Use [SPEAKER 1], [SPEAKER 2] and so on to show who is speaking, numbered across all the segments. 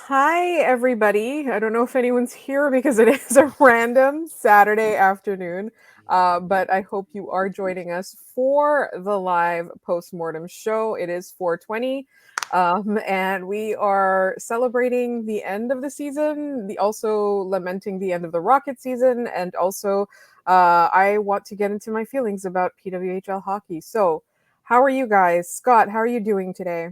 [SPEAKER 1] Hi, everybody. I don't know if anyone's here because it is a random Saturday afternoon, but I hope you are joining us for the live postmortem show. It is 4:20, and we are celebrating the end of the season, also lamenting the end of the Rocket season, and also I want to get into my feelings about PWHL hockey. So, how are you guys? Scott, how are you doing today?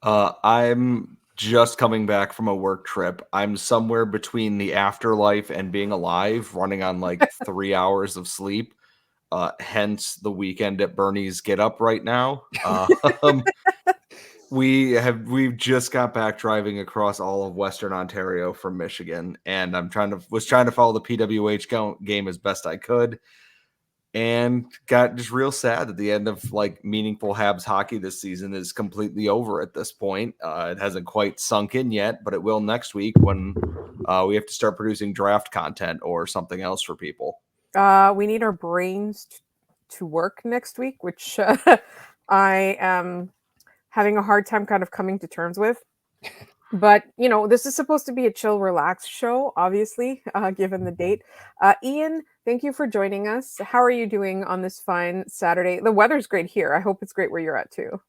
[SPEAKER 2] I'm just coming back from a work trip. I'm somewhere between the afterlife and being alive, running on like 3 hours of sleep. Hence the weekend at Bernie's Get Up right now. We've just got back driving across all of Western Ontario from Michigan, and was trying to follow the game as best I could and got just real sad that the end of like meaningful Habs hockey this season is completely over at this point. It hasn't quite sunk in yet, but it will next week when we have to start producing draft content or something else for people.
[SPEAKER 1] We need our brains to work next week, which I am having a hard time kind of coming to terms with. But, this is supposed to be a chill, relaxed show, obviously, given the date. Ian, thank you for joining us. How are you doing on this fine Saturday? The weather's great here. I hope it's great where you're at, too.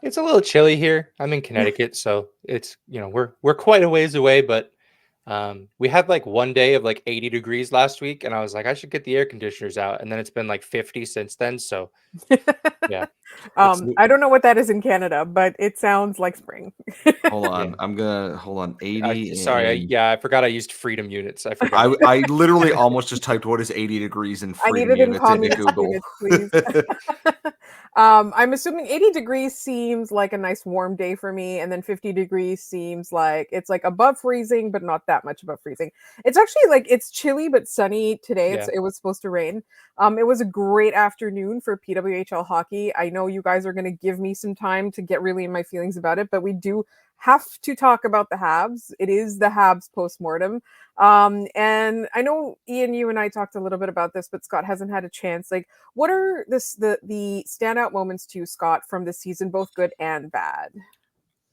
[SPEAKER 3] It's a little chilly here. I'm in Connecticut, so it's we're quite a ways away, but we had like one day of like 80 degrees last week, and I was like, I should get the air conditioners out, and then it's been like 50 since then. So yeah, it's
[SPEAKER 1] I don't know what that is in Canada, but it sounds like spring.
[SPEAKER 2] Hold
[SPEAKER 3] yeah.
[SPEAKER 2] on, I'm gonna hold on 80
[SPEAKER 3] Sorry,
[SPEAKER 2] and
[SPEAKER 3] I forgot I used freedom units. I forgot.
[SPEAKER 2] I literally almost just typed what is 80 degrees in
[SPEAKER 1] I need
[SPEAKER 2] freedom
[SPEAKER 1] it in
[SPEAKER 2] units into
[SPEAKER 1] communist
[SPEAKER 2] Google.
[SPEAKER 1] units, please. I'm assuming 80 degrees seems like a nice warm day for me, and then 50 degrees seems like it's like above freezing, but not that much above freezing. It's actually like it's chilly but sunny today.
[SPEAKER 3] Yeah,
[SPEAKER 1] It was supposed to rain. It was a great afternoon for PWHL hockey. I know you guys are going to give me some time to get really in my feelings about it, but we do have to talk about the Habs. It is the Habs postmortem. And I know Ian, you and I talked a little bit about this, but Scott hasn't had a chance. Like, what are the standout moments to you, Scott, from this season, both good and bad?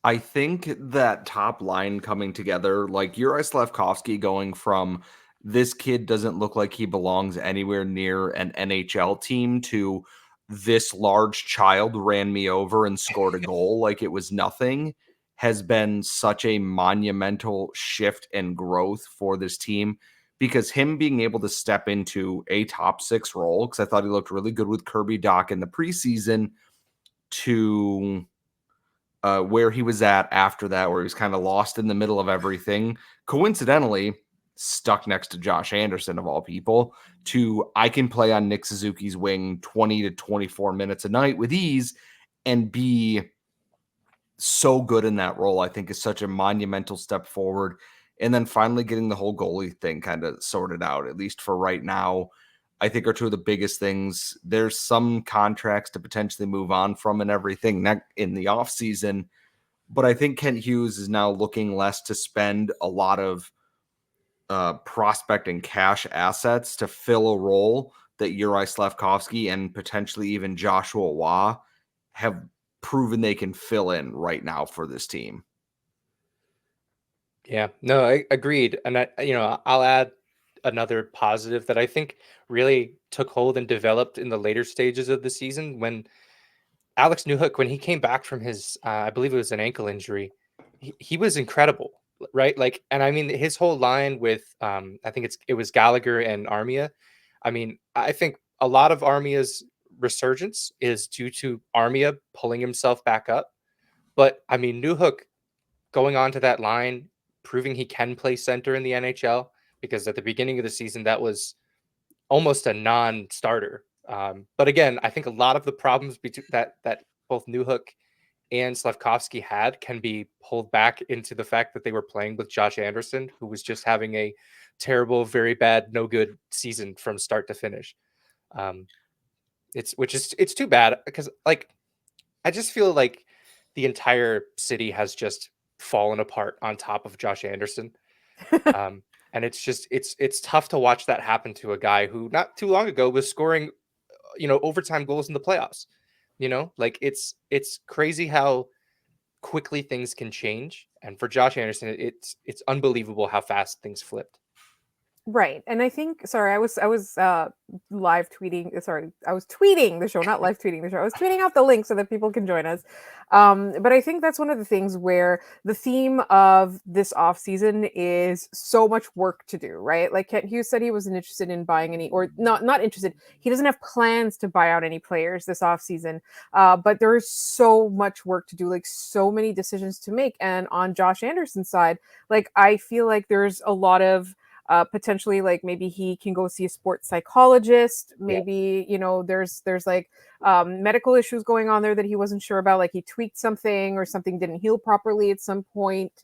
[SPEAKER 2] I think that top line coming together, like Yuri Slafkovsky going from this kid doesn't look like he belongs anywhere near an NHL team to this large child ran me over and scored a goal like it was nothing, has been such a monumental shift and growth for this team because him being able to step into a top six role, because I thought he looked really good with Kirby Doc in the preseason, to where he was at after that, where he was kind of lost in the middle of everything. Coincidentally, stuck next to Josh Anderson of all people, to I can play on Nick Suzuki's wing 20 to 24 minutes a night with ease and be so good in that role, I think is such a monumental step forward. And then finally getting the whole goalie thing kind of sorted out, at least for right now, I think are two of the biggest things. There's some contracts to potentially move on from and everything in the offseason. But I think Kent Hughes is now looking less to spend a lot of prospect and cash assets to fill a role that Yuri Slafkovsky and potentially even Joshua Waugh have proven they can fill in right now for this team.
[SPEAKER 3] yeah. No, I agreed, and I'll add another positive that I think really took hold and developed in the later stages of the season when Alex Newhook, when he came back from his, I believe it was an ankle injury, he was incredible, right? Like, and I mean, his whole line with, I think it was Gallagher and Armia. I mean, I think a lot of Armia's resurgence is due to Armia pulling himself back up. But I mean, Newhook going on to that line, proving he can play center in the NHL, because at the beginning of the season, that was almost a non-starter. But again, I think a lot of the problems that both Newhook and Slavkovsky had can be pulled back into the fact that they were playing with Josh Anderson, who was just having a terrible, very bad, no good season from start to finish. Um, it's too bad because like I just feel like the entire city has just fallen apart on top of Josh Anderson. Um, and it's tough to watch that happen to a guy who not too long ago was scoring, overtime goals in the playoffs. Like it's crazy how quickly things can change. And for Josh Anderson, it's unbelievable how fast things flipped.
[SPEAKER 1] Right. And I think, sorry, I was live tweeting, sorry, I was tweeting the show, not live tweeting the show. I was tweeting out the link so that people can join us. But I think that's one of the things where the theme of this off season is so much work to do, right? Like Kent Hughes said he wasn't interested in buying any, or not interested. He doesn't have plans to buy out any players this off season. But there is so much work to do, like so many decisions to make. And on Josh Anderson's side, like I feel like there's a lot of potentially like maybe he can go see a sports psychologist. Maybe, you know, there's like medical issues going on there that he wasn't sure about, like he tweaked something or something didn't heal properly at some point.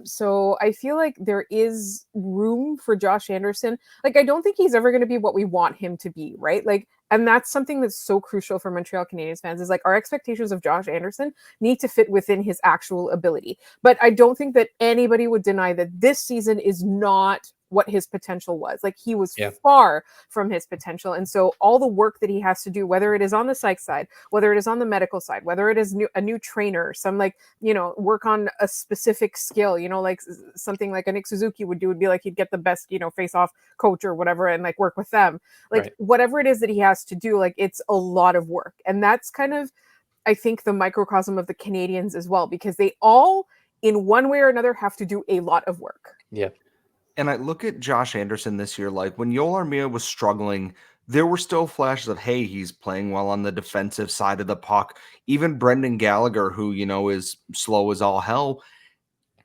[SPEAKER 1] So I feel like there is room for Josh Anderson. Like I don't think he's ever going to be what we want him to be, right? Like, and that's something that's so crucial for Montreal Canadiens fans is like our expectations of Josh Anderson need to fit within his actual ability. But I don't think that anybody would deny that this season is not what his potential was. Like he was far from his potential. And so all the work that he has to do, whether it is on the psych side, whether it is on the medical side, whether it is a new trainer, some like, you know, work on a specific skill, you know, like something like a Nick Suzuki would do would be like he'd get the best, you know, face off coach or whatever and like work with them. Like whatever it is that he has to do, like it's a lot of work. And that's kind of, I think, the microcosm of the Canadiens as well, because they all in one way or another have to do a lot of work.
[SPEAKER 3] Yeah.
[SPEAKER 2] And I look at Josh Anderson this year, like when Yoel Armia was struggling, there were still flashes of, hey, he's playing well on the defensive side of the puck. Even Brendan Gallagher, who, you know, is slow as all hell,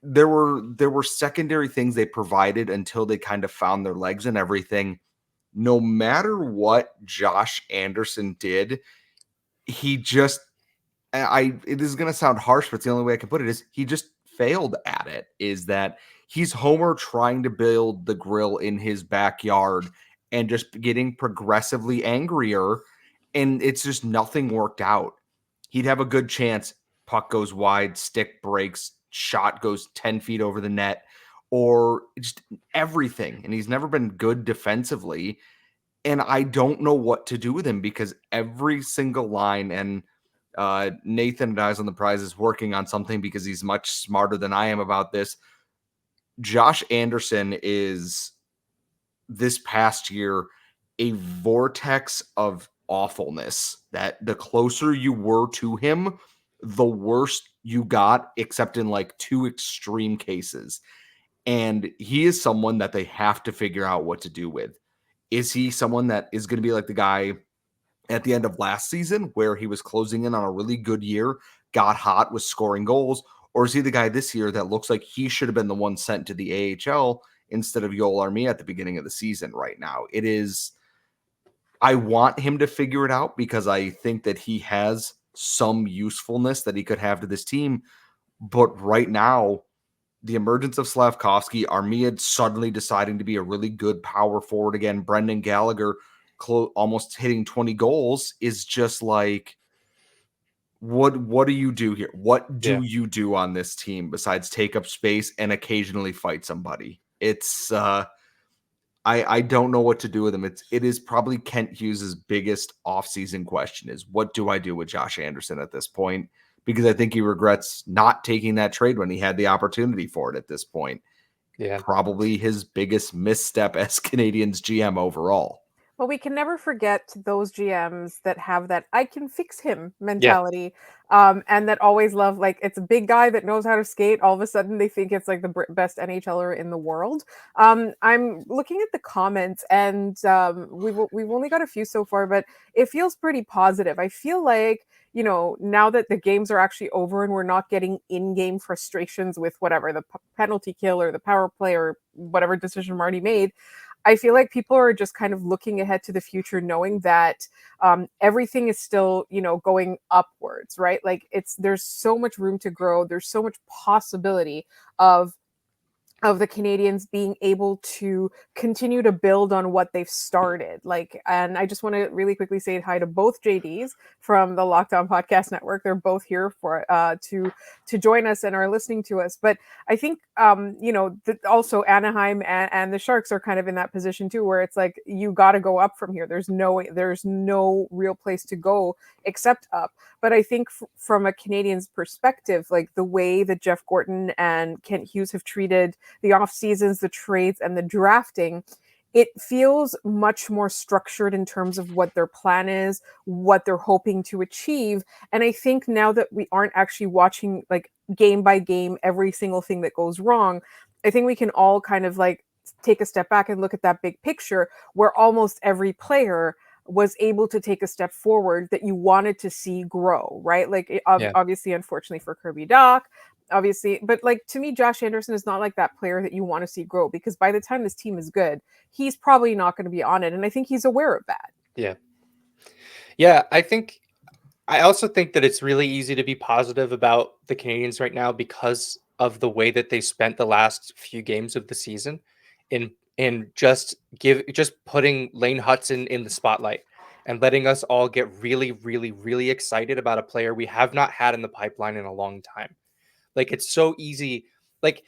[SPEAKER 2] there were secondary things they provided until they kind of found their legs and everything. No matter what Josh Anderson did, he just, it is going to sound harsh, but it's the only way I can put it, is he just failed at it. Is that he's Homer trying to build the grill in his backyard and just getting progressively angrier, and it's just nothing worked out. He'd have a good chance, puck goes wide, stick breaks, shot goes 10 feet over the net, or just everything. And he's never been good defensively. And I don't know what to do with him because every single line, and Nathan and Eyes on the Prize is working on something because he's much smarter than I am about this. Josh Anderson is, this past year, a vortex of awfulness that the closer you were to him, the worse you got, except in like two extreme cases. And he is someone that they have to figure out what to do with. Is he someone that is going to be like the guy at the end of last season where he was closing in on a really good year, got hot, was scoring goals? Or is he the guy this year that looks like he should have been the one sent to the AHL instead of Yoel Armia at the beginning of the season right now? It is, I want him to figure it out because I think that he has some usefulness that he could have to this team. But right now, the emergence of Slavkovsky, Armia suddenly deciding to be a really good power forward again, Brendan Gallagher almost hitting 20 goals is just like, what do you do here? What do you do on this team besides take up space and occasionally fight somebody? It's I don't know what to do with him. It is probably Kent Hughes' biggest offseason question is, what do I do with Josh Anderson at this point? Because I think he regrets not taking that trade when he had the opportunity for it at this point.
[SPEAKER 3] Yeah.
[SPEAKER 2] Probably his biggest misstep as Canadiens GM overall.
[SPEAKER 1] Well, we can never forget those GMs that have that "I can fix him" mentality, and that always love, like, it's a big guy that knows how to skate. All of a sudden, they think it's like the best NHLer in the world. I'm looking at the comments, and we've only got a few so far, but it feels pretty positive. I feel like, you know, now that the games are actually over and we're not getting in-game frustrations with whatever the penalty kill or the power play or whatever decision already made, I feel like people are just kind of looking ahead to the future, knowing that everything is still, you know, going upwards, right? Like there's so much room to grow. There's so much possibility of of the Canadiens being able to continue to build on what they've started. Like, and I just want to really quickly say hi to both JDs from the Locked On Podcast Network. They're both here for to join us and are listening to us. But I think also Anaheim and the Sharks are kind of in that position too, where it's like you got to go up from here. There's no real place to go except up. But I think from a Canadiens perspective, like the way that Jeff Gorton and Kent Hughes have treated the off seasons, the trades, and the drafting, it feels much more structured in terms of what their plan is, what they're hoping to achieve. And I think now that we aren't actually watching like game by game every single thing that goes wrong, I think we can all kind of like take a step back and look at that big picture where almost every player was able to take a step forward that you wanted to see grow, right? Like obviously, unfortunately for Kirby Dach, obviously, but like to me, Josh Anderson is not like that player that you want to see grow, because by the time this team is good, he's probably not going to be on it. And I think he's aware of that.
[SPEAKER 3] Yeah. I also think that it's really easy to be positive about the Canadiens right now because of the way that they spent the last few games of the season in just putting Lane Hutson in the spotlight and letting us all get really, really, really excited about a player we have not had in the pipeline in a long time. Like, it's so easy. Like,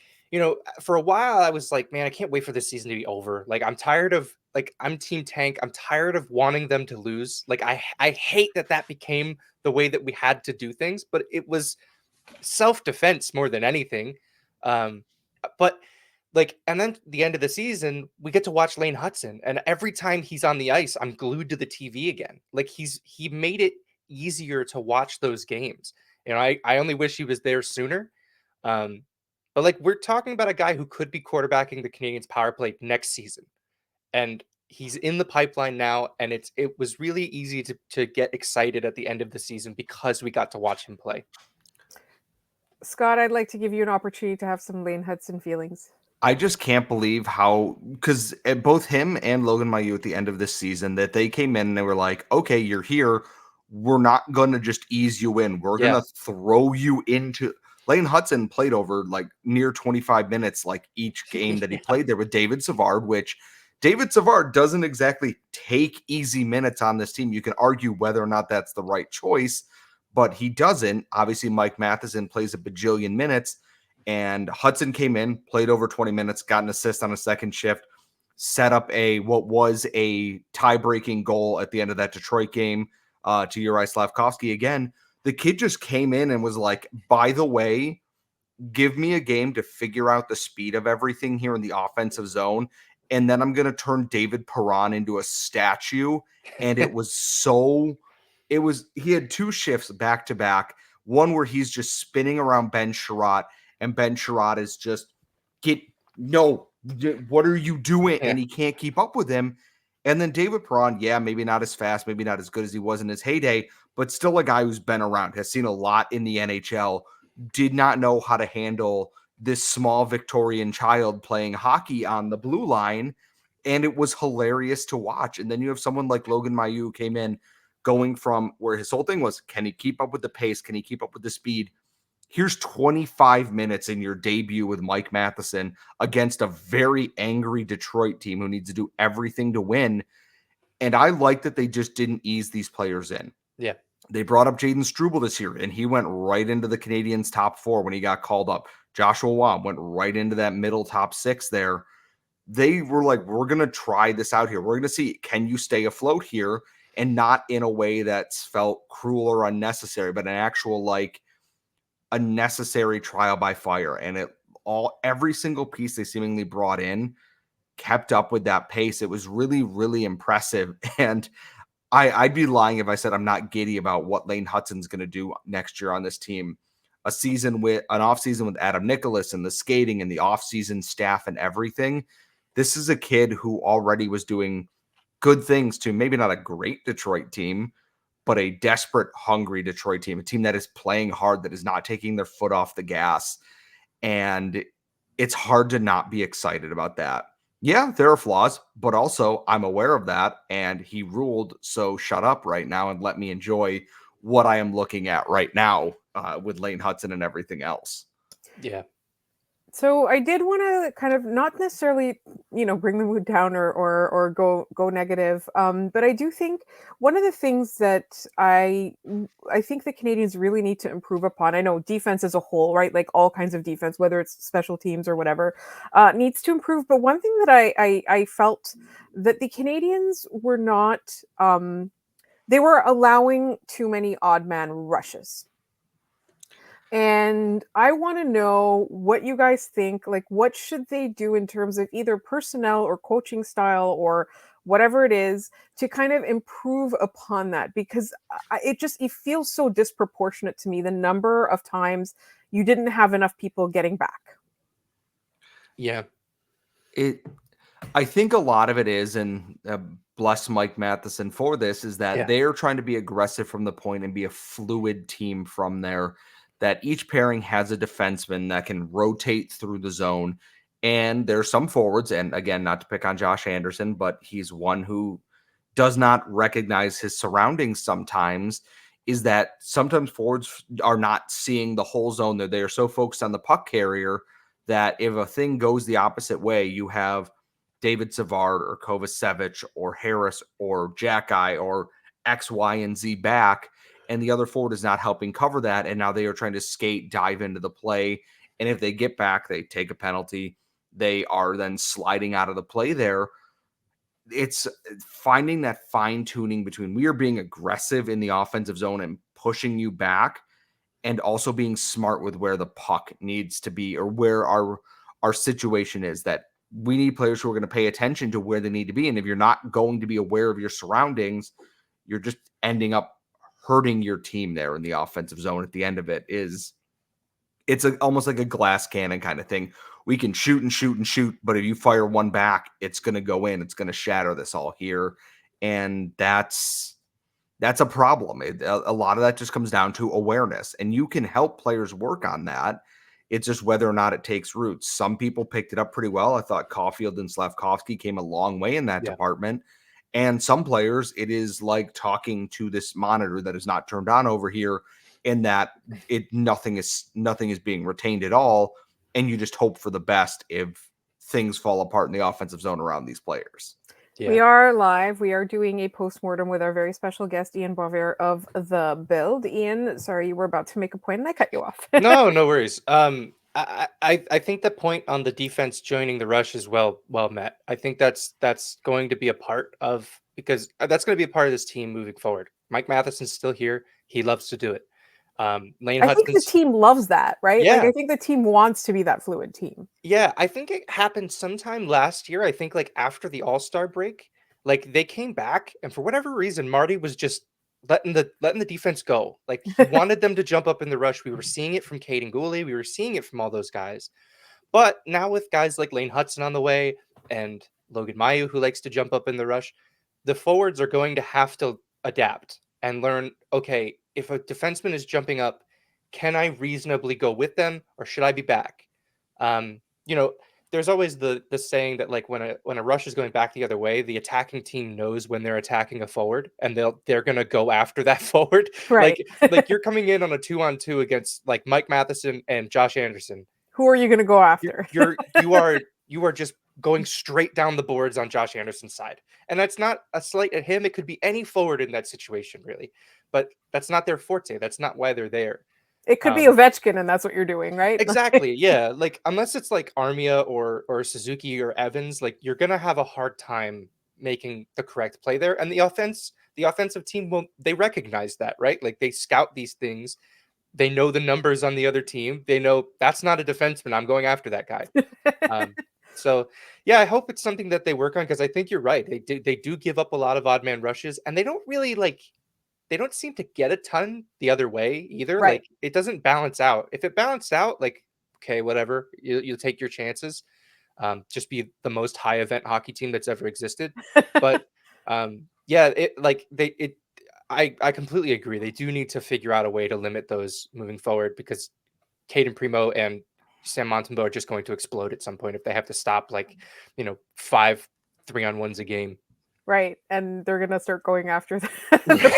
[SPEAKER 3] for a while I was like, man, I can't wait for this season to be over. Like, I'm tired of, like, I'm Team Tank. I'm tired of wanting them to lose. Like, I hate that became the way that we had to do things, but it was self-defense more than anything. But like, and then the end of the season, we get to watch Lane Hutson, and every time he's on the ice, I'm glued to the TV again. Like, he made it easier to watch those games. I only wish he was there sooner. But like, we're talking about a guy who could be quarterbacking the Canadiens power play next season, and he's in the pipeline now. And it was really easy to get excited at the end of the season because we got to watch him play.
[SPEAKER 1] Scott, I'd like to give you an opportunity to have some Lane Hutson feelings.
[SPEAKER 2] I just can't believe how, because both him and Logan Mailloux at the end of this season, that they came in and they were like, okay, you're here. We're not going to just ease you in. We're going to throw you into. Lane Hutson played over like near 25 minutes, like each game that he played there with David Savard, which David Savard doesn't exactly take easy minutes on this team. You can argue whether or not that's the right choice, but he doesn't. Obviously, Mike Matheson plays a bajillion minutes. And Hutson came in, played over 20 minutes, got an assist on a second shift, set up what was a tie-breaking goal at the end of that Detroit game to Juraj Slafkovsky. Again, the kid just came in and was like, by the way, give me a game to figure out the speed of everything here in the offensive zone, and then I'm going to turn David Perron into a statue. And it was he had two shifts back-to-back, one where he's just spinning around Ben Sherratt, and Ben Sherratt is just, what are you doing?
[SPEAKER 3] Yeah.
[SPEAKER 2] And he can't keep up with him. And then David Perron, maybe not as fast, maybe not as good as he was in his heyday, but still a guy who's been around, has seen a lot in the NHL, did not know how to handle this small Victorian child playing hockey on the blue line. And it was hilarious to watch. And then you have someone like Logan Mailloux who came in going from where his whole thing was, can he keep up with the pace? Can he keep up with the speed? Here's 25 minutes in your debut with Mike Matheson against a very angry Detroit team who needs to do everything to win. And I like that they just didn't ease these players in.
[SPEAKER 3] Yeah.
[SPEAKER 2] They brought up Jaden Struble this year, and he went right into the Canadiens' top four when he got called up. Joshua Wam went right into that middle top six there. They were like, we're going to try this out here. We're going to see, can you stay afloat here? And not in a way that's felt cruel or unnecessary, but an actual, like, a necessary trial by fire. And every single piece they seemingly brought in kept up with that pace. It was really, really impressive. And I'd be lying if I said I'm not giddy about what Lane Hutson's going to do next year on this team. An offseason with Adam Nicholas and the skating and the offseason staff and everything. This is a kid who already was doing good things to maybe not a great Detroit team, but a desperate, hungry Detroit team, a team that is playing hard, that is not taking their foot off the gas. And it's hard to not be excited about that. Yeah, there are flaws, but also I'm aware of that. And he ruled, so shut up right now and let me enjoy what I am looking at right now with Lane Hutson and everything else.
[SPEAKER 3] Yeah.
[SPEAKER 1] So I did want to kind of not necessarily, bring the mood down or go negative. But I do think one of the things that I think the Canadians really need to improve upon. I know defense as a whole, right? Like all kinds of defense, whether it's special teams or whatever, needs to improve. But one thing that I felt that the Canadians were not, they were allowing too many odd man rushes. And I want to know what you guys think. Like, what should they do in terms of either personnel or coaching style or whatever it is to kind of improve upon that? Because it feels so disproportionate to me the number of times you didn't have enough people getting back.
[SPEAKER 3] Yeah.
[SPEAKER 2] I think a lot of it is, and bless Mike Matheson for this, is that they're trying to be aggressive from the point and be a fluid team from there. That each pairing has a defenseman that can rotate through the zone. And there's some forwards, and again, not to pick on Josh Anderson, but he's one who does not recognize his surroundings sometimes, is that sometimes forwards are not seeing the whole zone. They are so focused on the puck carrier that if a thing goes the opposite way, you have David Savard or Kovacevic or Harris or Jack Guy or X, Y, and Z back, and the other forward is not helping cover that. And now they are trying to skate, dive into the play. And if they get back, they take a penalty. They are then sliding out of the play there. It's finding that fine tuning between we are being aggressive in the offensive zone and pushing you back, and also being smart with where the puck needs to be or where our situation is, that we need players who are going to pay attention to where they need to be. And if you're not going to be aware of your surroundings, you're just ending up hurting your team there in the offensive zone. At the end of it it's almost like a glass cannon kind of thing. We can shoot and shoot and shoot, but if you fire one back, it's going to go in. It's going to shatter this all here. And that's a problem. A lot of that just comes down to awareness, and you can help players work on that. It's just whether or not it takes roots. Some people picked it up pretty well. I thought Caulfield and Slavkovsky came a long way in that department. And some players, it is like talking to this monitor that is not turned on over here, in that nothing is being retained at all. And you just hope for the best if things fall apart in the offensive zone around these players.
[SPEAKER 3] Yeah.
[SPEAKER 1] We are live. We are doing a postmortem with our very special guest, Ian Boisvert of The Build. Ian, sorry, you were about to make a point and I cut you off.
[SPEAKER 3] No worries. I think the point on the defense joining the rush is well met. I think that's going to be a part of, because that's going to be a part of this team moving forward. Mike Matheson's still here. He loves to do it. Lane
[SPEAKER 1] I think the
[SPEAKER 3] Hutson's
[SPEAKER 1] team loves that, right?
[SPEAKER 3] Yeah.
[SPEAKER 1] Like, I think the team wants to be that fluid team.
[SPEAKER 3] Yeah, I think it happened sometime last year. I think like after the All-Star break, like they came back, and for whatever reason, Marty was just letting the defense go. Like he wanted them to jump up in the rush. We were seeing it from Caden Gooley. We were seeing it from all those guys. But now with guys like Lane Hutson on the way and Logan Mayu, who likes to jump up in the rush, the forwards are going to have to adapt and learn, okay, if a defenseman is jumping up, can I reasonably go with them, or should I be back? You know, there's always the saying that like when a rush is going back the other way, the attacking team knows when they're attacking a forward, and they're gonna go after that forward.
[SPEAKER 1] Right.
[SPEAKER 3] Like you're coming in on a 2-on-2 against like Mike Matheson and Josh Anderson.
[SPEAKER 1] Who are you going to go after?
[SPEAKER 3] You are just going straight down the boards on Josh Anderson's side, and that's not a slight at him. It could be any forward in that situation, really, but that's not their forte. That's not why they're there.
[SPEAKER 1] It could be Ovechkin, and that's what you're doing, right?
[SPEAKER 3] Exactly. Yeah. Like unless it's like Armia or Suzuki or Evans, like you're gonna have a hard time making the correct play there. And the offensive team they recognize that, right? Like they scout these things. They know the numbers on the other team. They know that's not a defenseman. I'm going after that guy. So yeah, I hope it's something that they work on, because I think you're right. They do give up a lot of odd man rushes, and they don't really they don't seem to get a ton the other way either.
[SPEAKER 1] Right.
[SPEAKER 3] Like it doesn't balance out. If it balanced out, like, okay, whatever, you'll take your chances. Just be the most high event hockey team that's ever existed. But yeah, I completely agree. They do need to figure out a way to limit those moving forward, because Caden Primo and Sam Montembeau are just going to explode at some point if they have to stop 5 3-on-1s a game.
[SPEAKER 1] Right, and they're gonna start going after the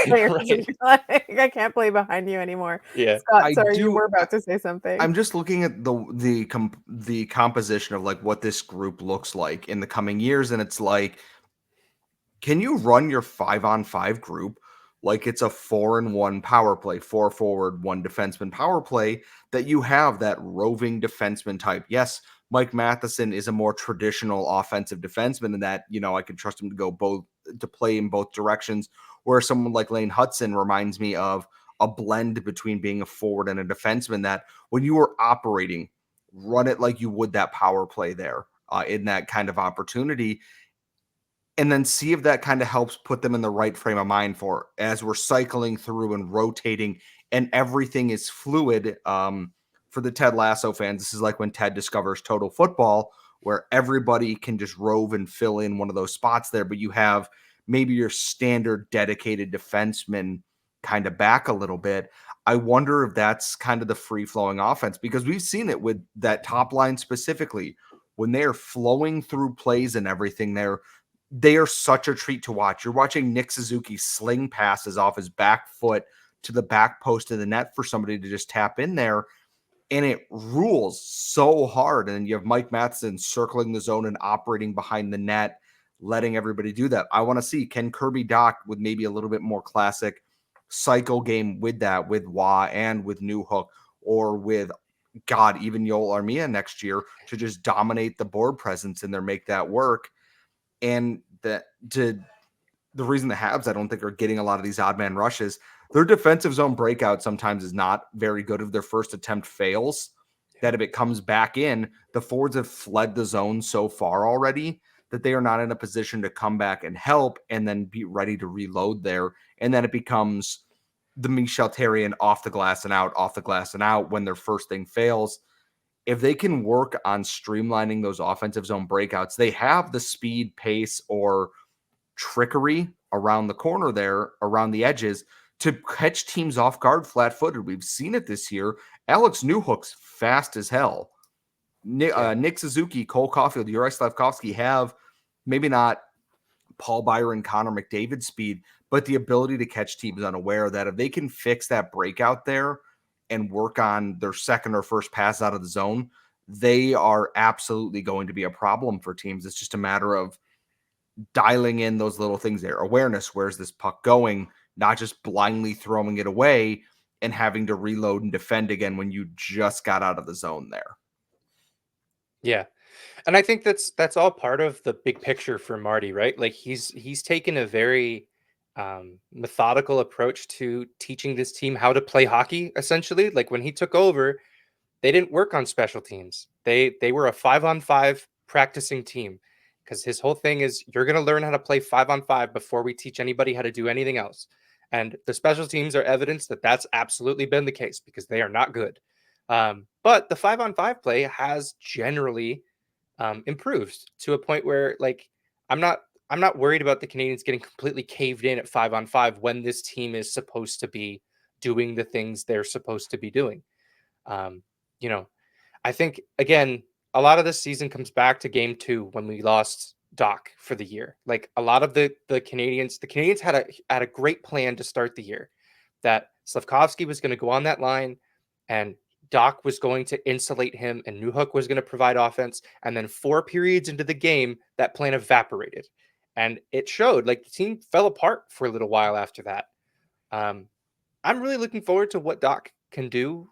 [SPEAKER 1] players and
[SPEAKER 3] Right.
[SPEAKER 1] be like, "I can't play behind you anymore."
[SPEAKER 3] Yeah.
[SPEAKER 1] Scott,
[SPEAKER 2] I
[SPEAKER 1] sorry, you
[SPEAKER 2] do.
[SPEAKER 1] were about to say something.
[SPEAKER 2] I'm just looking at the composition of like what this group looks like in the coming years, and it's like, can you run your 5-on-5 group like it's a 4-and-1 power play, 4 forward, 1 defenseman power play, that you have that roving defenseman type? Yes, Mike Matheson is a more traditional offensive defenseman in that, I can trust him to go both to play in both directions, where someone like Lane Hutson reminds me of a blend between being a forward and a defenseman, that when you are operating, run it like you would that power play there, in that kind of opportunity, and then see if that kind of helps put them in the right frame of mind for as we're cycling through and rotating and everything is fluid. For the Ted Lasso fans, this is like when Ted discovers Total Football, where everybody can just rove and fill in one of those spots there, but you have maybe your standard dedicated defenseman kind of back a little bit. I wonder if that's kind of the free flowing offense, because we've seen it with that top line specifically when they are flowing through plays and everything there. They are such a treat to watch. You're watching Nick Suzuki sling passes off his back foot to the back post of the net for somebody to just tap in there, and it rules so hard. And you have Mike Matheson circling the zone and operating behind the net, letting everybody do that. I want to see, can Kirby Dach with maybe a little bit more classic cycle game with that, with Wah and with Newhook, or with God, even Yoel Armia next year, to just dominate the board presence in there, make that work. And the reason the Habs, I don't think, are getting a lot of these odd man rushes, their defensive zone breakout sometimes is not very good. If their first attempt fails, that if it comes back in, the forwards have fled the zone so far already that they are not in a position to come back and help and then be ready to reload there. And then it becomes the Michel Therrien off the glass and out when their first thing fails. If they can work on streamlining those offensive zone breakouts, they have the speed, pace, or trickery around the corner there, around the edges, to catch teams off guard flat-footed. We've seen it this year. Alex Newhook's fast as hell. Nick Suzuki, Cole Caulfield, Juraj Slafkovsky have maybe not Paul Byron, Connor McDavid speed, but the ability to catch teams unaware, that if they can fix that breakout there and work on their second or first pass out of the zone, they are absolutely going to be a problem for teams. It's just a matter of dialing in those little things there. Awareness, where's this puck going? Not just blindly throwing it away and having to reload and defend again when you just got out of the zone there.
[SPEAKER 3] Yeah. And I think that's all part of the big picture for Marty, right? Like he's taken a very methodical approach to teaching this team how to play hockey, essentially. Like when he took over, they didn't work on special teams. They were a 5-on-5 practicing team, because his whole thing is, you're going to learn how to play 5-on-5 before we teach anybody how to do anything else. And the special teams are evidence that that's absolutely been the case, because they are not good. But the 5-on-5 play has generally improved to a point where, like, I'm not worried about the Canadiens getting completely caved in at 5-on-5 when this team is supposed to be doing the things they're supposed to be doing. Um, you know, I think, again, a lot of this season comes back to game 2 when we lost Doc for the year. Like, a lot of the Canadiens had a great plan to start the year, that Slafkovsky was going to go on that line and Doc was going to insulate him and Newhook was going to provide offense. And then 4 periods into the game, that plan evaporated. And it showed. Like, the team fell apart for a little while after that. I'm really looking forward to what Doc can do.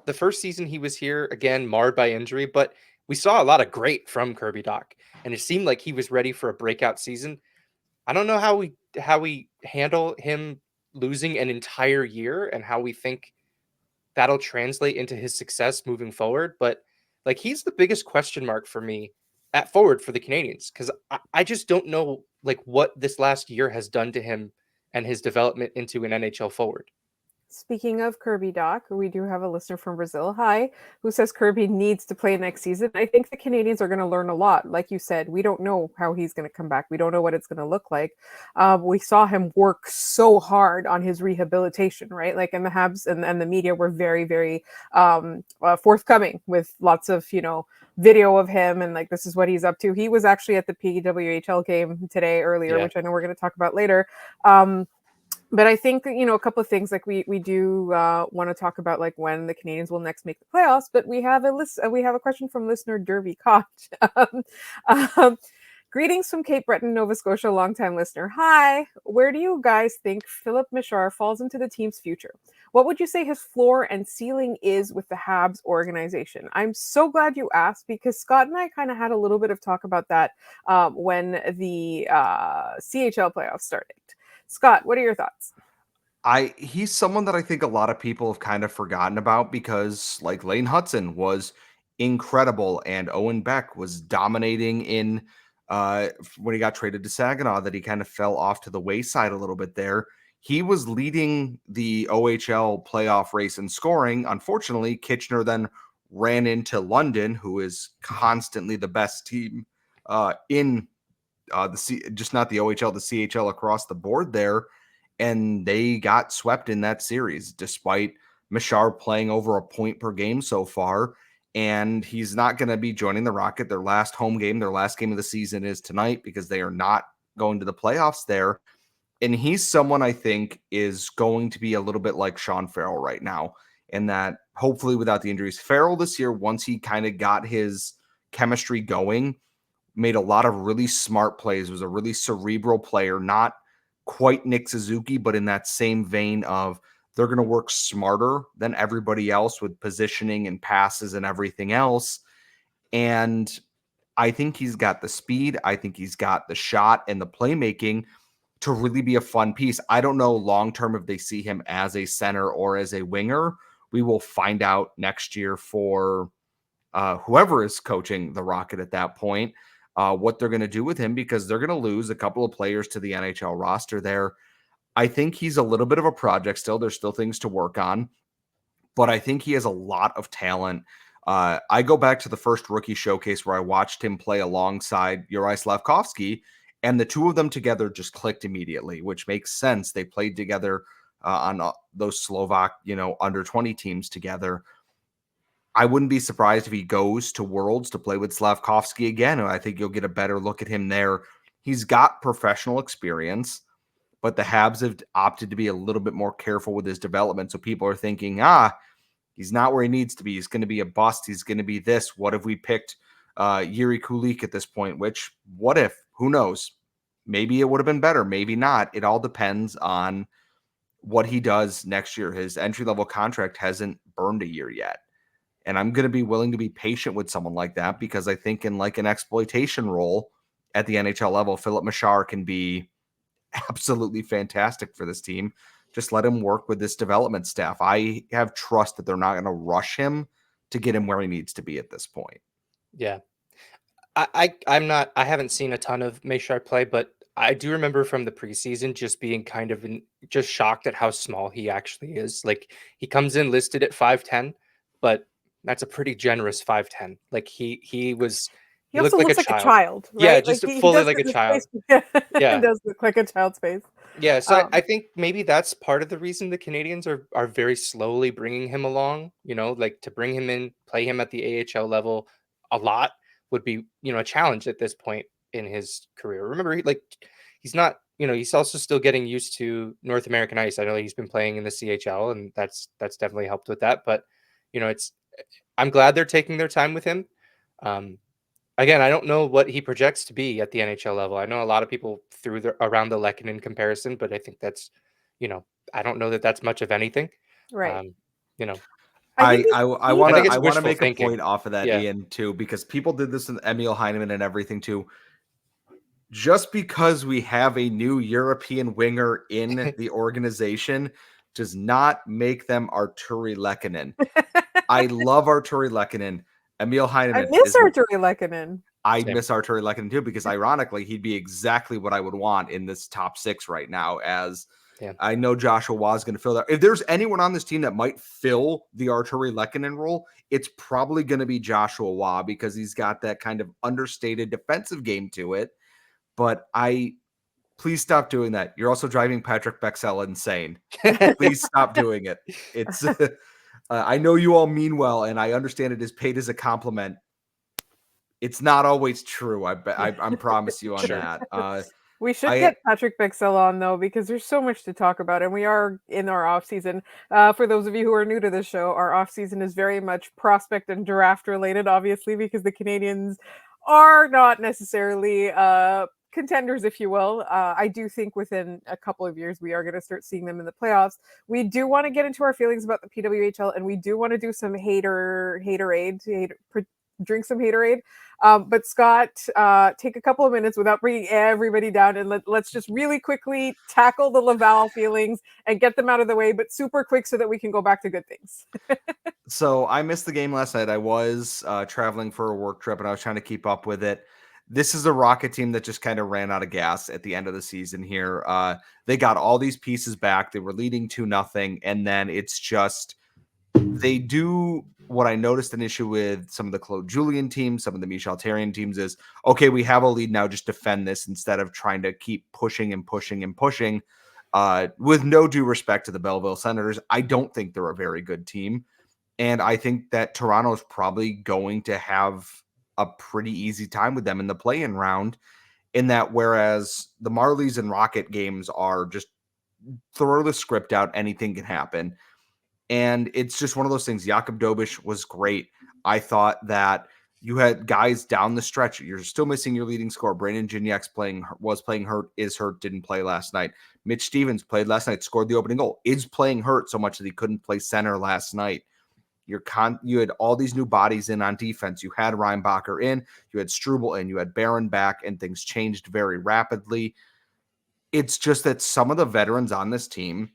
[SPEAKER 3] The first season he was here, again, marred by injury, but we saw a lot of great from Kirby Dach, and it seemed like he was ready for a breakout season. I don't know how we handle him losing an entire year and how we think that'll translate into his success moving forward, but like, he's the biggest question mark for me at forward for the Canadiens, because I just don't know, like, what this last year has done to him and his development into an NHL forward.
[SPEAKER 1] Speaking of Kirby, Doc, we do have a listener from Brazil, hi, who says Kirby needs to play next season. I think the Canadians are going to learn a lot. Like you said, we don't know how he's going to come back. We don't know what it's going to look like. We saw him work so hard on his rehabilitation, right? Like, and the Habs and the media were very, very forthcoming with lots of, video of him and like, this is what he's up to. He was actually at the PWHL game today earlier, which I know we're going to talk about later. But I think, a couple of things like we do want to talk about like when the Canadians will next make the playoffs. But we have a question from listener Derby Koch. Greetings from Cape Breton, Nova Scotia, longtime listener. Hi, where do you guys think Philip Michar falls into the team's future? What would you say his floor and ceiling is with the Habs organization? I'm so glad you asked because Scott and I kind of had a little bit of talk about that when the CHL playoffs started. Scott, what are your thoughts?
[SPEAKER 2] He's someone that I think a lot of people have kind of forgotten about because like Lane Hutson was incredible and Owen Beck was dominating in when he got traded to Saginaw, that he kind of fell off to the wayside a little bit there. He was leading the OHL playoff race in scoring. Unfortunately, Kitchener then ran into London, who is constantly the best team in just not the OHL, the CHL across the board there. And they got swept in that series, despite Michar playing over a point per game so far. And he's not going to be joining the Rocket. Their last home game, their last game of the season is tonight because they are not going to the playoffs there. And he's someone I think is going to be a little bit like Sean Farrell right now, in that hopefully without the injuries. Farrell this year, once he kind of got his chemistry going, made a lot of really smart plays, was a really cerebral player, not quite Nick Suzuki, but in that same vein of they're going to work smarter than everybody else with positioning and passes and everything else. And I think he's got the speed. I think he's got the shot and the playmaking to really be a fun piece. I don't know long-term if they see him as a center or as a winger. We will find out next year for whoever is coaching the Rocket at that point, what they're going to do with him, because they're going to lose a couple of players to the NHL roster there. I think he's a little bit of a project still. There's still things to work on, but I think he has a lot of talent. I go back to the first rookie showcase where I watched him play alongside Juraj Slafkovsky, and the two of them together just clicked immediately, which makes sense. They played together on those Slovak, under 20 teams together. I wouldn't be surprised if he goes to Worlds to play with Slafkovsky again. And I think you'll get a better look at him there. He's got professional experience, but the Habs have opted to be a little bit more careful with his development. So people are thinking, he's not where he needs to be. He's going to be a bust. He's going to be this. What if we picked Yuri Kulik at this point? Which, what if? Who knows? Maybe it would have been better. Maybe not. It all depends on what he does next year. His entry-level contract hasn't burned a year yet. And I'm going to be willing to be patient with someone like that because I think in like an exploitation role at the NHL level, Philip Michar can be absolutely fantastic for this team. Just let him work with this development staff. I have trust that they're not going to rush him to get him where he needs to be at this point.
[SPEAKER 3] Yeah. I haven't seen a ton of Michar play, but I do remember from the preseason just being kind of just shocked at how small he actually is. Like he comes in listed at 5'10", but that's a pretty generous 5'10". Like he
[SPEAKER 1] also
[SPEAKER 3] looked
[SPEAKER 1] looks
[SPEAKER 3] like
[SPEAKER 1] like a child, right?
[SPEAKER 3] Yeah,
[SPEAKER 1] Like
[SPEAKER 3] just
[SPEAKER 1] he
[SPEAKER 3] fully
[SPEAKER 1] does
[SPEAKER 3] like a
[SPEAKER 1] his
[SPEAKER 3] child.
[SPEAKER 1] face,
[SPEAKER 3] Yeah.
[SPEAKER 1] He does look like a child's face.
[SPEAKER 3] Yeah, so I think maybe that's part of the reason the Canadians are very slowly bringing him along, like to bring him in, play him at the AHL level a lot would be, a challenge at this point in his career. Remember, he's not, he's also still getting used to North American ice. I know he's been playing in the CHL and that's definitely helped with that, but I'm glad they're taking their time with him. Again, I don't know what he projects to be at the NHL level. I know a lot of people threw around the Lehkonen comparison, but I think that's, I don't know that that's much of anything.
[SPEAKER 1] Right.
[SPEAKER 2] I want to make
[SPEAKER 3] thinking.
[SPEAKER 2] a point off of that,
[SPEAKER 3] Yeah.
[SPEAKER 2] Ian, too, because people did this with Emil Heineman and everything too. Just because we have a new European winger in the organization does not make them Arturi Lehkonen. I love Arturi Lehkonen. Emil Heineman.
[SPEAKER 1] I miss Arturi Lehkonen.
[SPEAKER 2] I miss Arturi Lehkonen too, because ironically, he'd be exactly what I would want in this top six right now as
[SPEAKER 3] Yeah.
[SPEAKER 2] I know Joshua Waugh is going to fill that. If there's anyone on this team that might fill the Arturi Lehkonen role, it's probably going to be Joshua Waugh because he's got that kind of understated defensive game to it. But please stop doing that. You're also driving Patrick Bexell insane. Please stop doing it. It's I know you all mean well, and I understand it is paid as a compliment. It's not always true. I promise you on
[SPEAKER 3] Sure.
[SPEAKER 2] that.
[SPEAKER 1] We should get Patrick Bexell on, though, because there's so much to talk about, and we are in our off season. For those of you who are new to the show, our off season is very much prospect and draft related, obviously, because the Canadiens are not necessarily contenders, if you will. I do think within a couple of years we are going to start seeing them in the playoffs. We do want to get into our feelings about the PWHL, and we do want to do some haterade, drink some haterade. But Scott, take a couple of minutes without bringing everybody down, and let's just really quickly tackle the Laval feelings and get them out of the way, but super quick so that we can go back to good things.
[SPEAKER 2] So I missed the game last night. I was traveling for a work trip, and I was trying to keep up with it. This is a Rocket team that just kind of ran out of gas at the end of the season here. They got all these pieces back. They were leading 2-0, and then it's just they do what I noticed an issue with some of the Claude Julien teams, some of the Michel Therrien teams is, okay, we have a lead now, just defend this instead of trying to keep pushing and pushing and pushing. With no due respect to the Belleville Senators, I don't think they're a very good team. And I think that Toronto is probably going to have a pretty easy time with them in the play-in round, in that whereas the Marlies and Rocket games are just throw the script out, anything can happen. And it's just one of those things. Jakub Dobiš was great. I thought that you had guys down the stretch. You're still missing your leading scorer. Brandon Gignac was playing hurt, is hurt, didn't play last night. Mitch Stevens played last night, scored the opening goal, is playing hurt so much that he couldn't play center last night. You had all these new bodies in on defense. You had Reinbacher in, you had Struble in, you had Barron back, and things changed very rapidly. It's just that some of the veterans on this team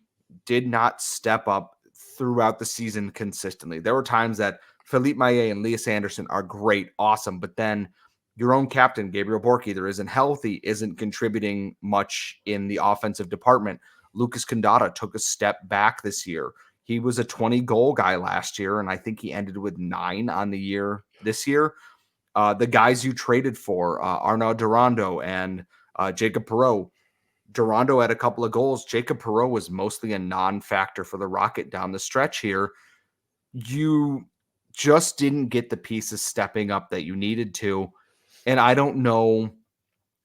[SPEAKER 2] did not step up throughout the season consistently. There were times that Philippe Maillet and Lias Andersson are great, awesome, but then your own captain, Gabriel Bork, either isn't healthy, isn't contributing much in the offensive department. Lucas Condata took a step back this year. He was a 20-goal guy last year, and I think he ended with 9 on the year this year. The guys you traded for, Arnaud Durando and Jacob Perreault, Durando had a couple of goals. Jacob Perreault was mostly a non-factor for the Rocket down the stretch here. You just didn't get the pieces stepping up that you needed to. And I don't know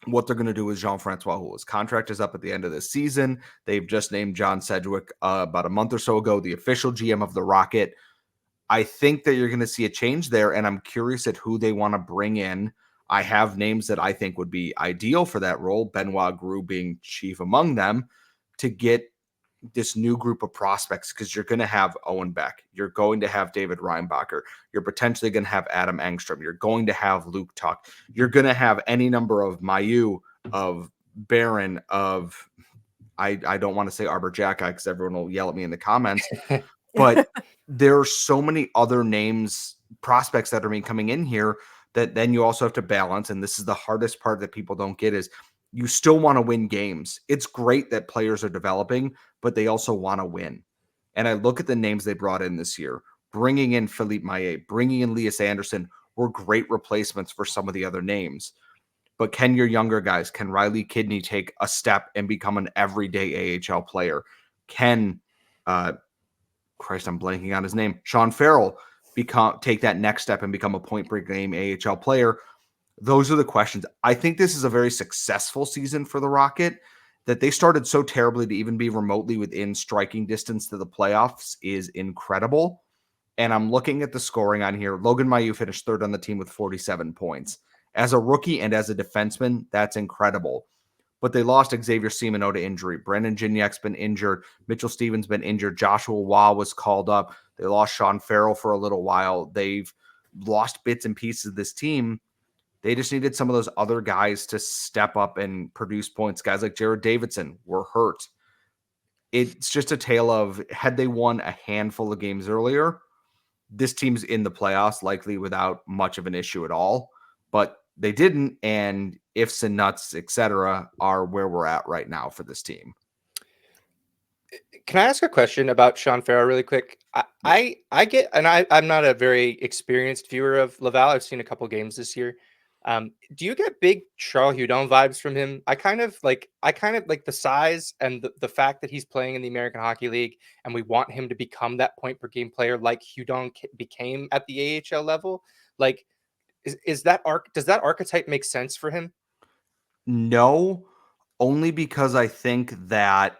[SPEAKER 2] what they're going to do with Jean-Francois Houle. His contract is up at the end of this season. They've just named John Sedgwick about a month or so ago, the official GM of the Rocket. I think that you're going to see a change there, and I'm curious at who they want to bring in. I have names that I think would be ideal for that role, Benoit Groulx being chief among them, to get this new group of prospects, because you're going to have Owen Beck. You're going to have David Reinbacher. You're potentially going to have Adam Engstrom. You're going to have Luke Tuck. You're going to have any number of Mailloux, of Barron, of I don't want to say Arbor Jacki because everyone will yell at me in the comments, but there are so many other names, prospects that are coming in here that then you also have to balance. And this is the hardest part that people don't get is you still want to win games. It's great that players are developing, but they also want to win. And I look at the names they brought in this year, bringing in Philippe Maillet, bringing in Lias Andersson were great replacements for some of the other names. But can your younger guys, can Riley Kidney take a step and become an everyday AHL player? Can, Christ, I'm blanking on his name, Sean Farrell take that next step and become a point per game AHL player? Those are the questions. I think this is a very successful season for the Rocket. That they started so terribly to even be remotely within striking distance to the playoffs is incredible. And I'm looking at the scoring on here. Logan Mailloux finished third on the team with 47 points. As a rookie and as a defenseman, that's incredible. But they lost Xavier Simoneau to injury. Brandon Gignac's been injured. Mitchell Stevens been injured. Joshua Waugh was called up. They lost Sean Farrell for a little while. They've lost bits and pieces of this team. They just needed some of those other guys to step up and produce points. Guys like Jared Davidson were hurt. It's just a tale of, had they won a handful of games earlier, this team's in the playoffs, likely without much of an issue at all. But they didn't, and ifs and nuts, etc., are where we're at right now for this team.
[SPEAKER 3] Can I ask a question about Sean Farrell really quick? I get, and I'm not a very experienced viewer of Laval. I've seen a couple games this year. Do you get big Charles Hudon vibes from him? I kind of like the size and the fact that he's playing in the American Hockey League, and we want him to become that point per game player like Hudon became at the AHL level. Like, is that does that archetype make sense for him?
[SPEAKER 2] No, only because I think that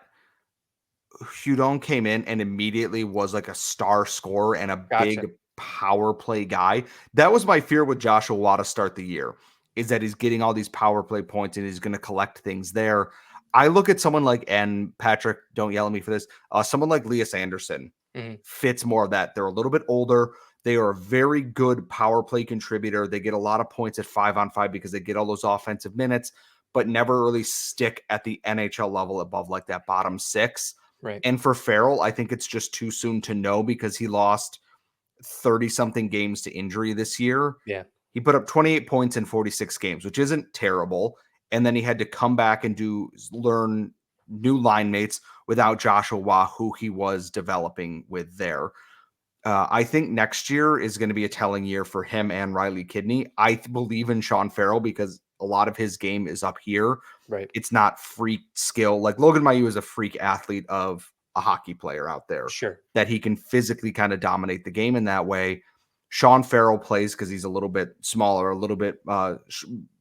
[SPEAKER 2] Hudon came in and immediately was like a star scorer and a
[SPEAKER 3] Gotcha.
[SPEAKER 2] big power play guy. That was my fear with Joshua Watt to start the year, is that he's getting all these power play points and he's going to collect things there. I look at someone like, and Patrick, don't yell at me for this, someone like Lias Anderson
[SPEAKER 3] Mhm.
[SPEAKER 2] fits more of that. They're a little bit older. They are a very good power play contributor. They get a lot of points at 5-on-5 because they get all those offensive minutes, but never really stick at the NHL level above like that bottom six.
[SPEAKER 3] Right.
[SPEAKER 2] And for Farrell, I think it's just too soon to know because he lost 30-something games to injury this year.
[SPEAKER 3] Yeah.
[SPEAKER 2] He put up 28 points in 46 games, which isn't terrible. And then he had to come back and learn new line mates without Joshua Waugh, who he was developing with there. I think next year is going to be a telling year for him and Riley Kidney. I believe in Sean Farrell because a lot of his game is up here.
[SPEAKER 3] Right.
[SPEAKER 2] It's not freak skill. Like Logan Mailloux is a freak athlete of a hockey player out there
[SPEAKER 3] Sure.
[SPEAKER 2] that he can physically kind of dominate the game in that way. Sean Farrell plays because he's a little bit smaller, a little bit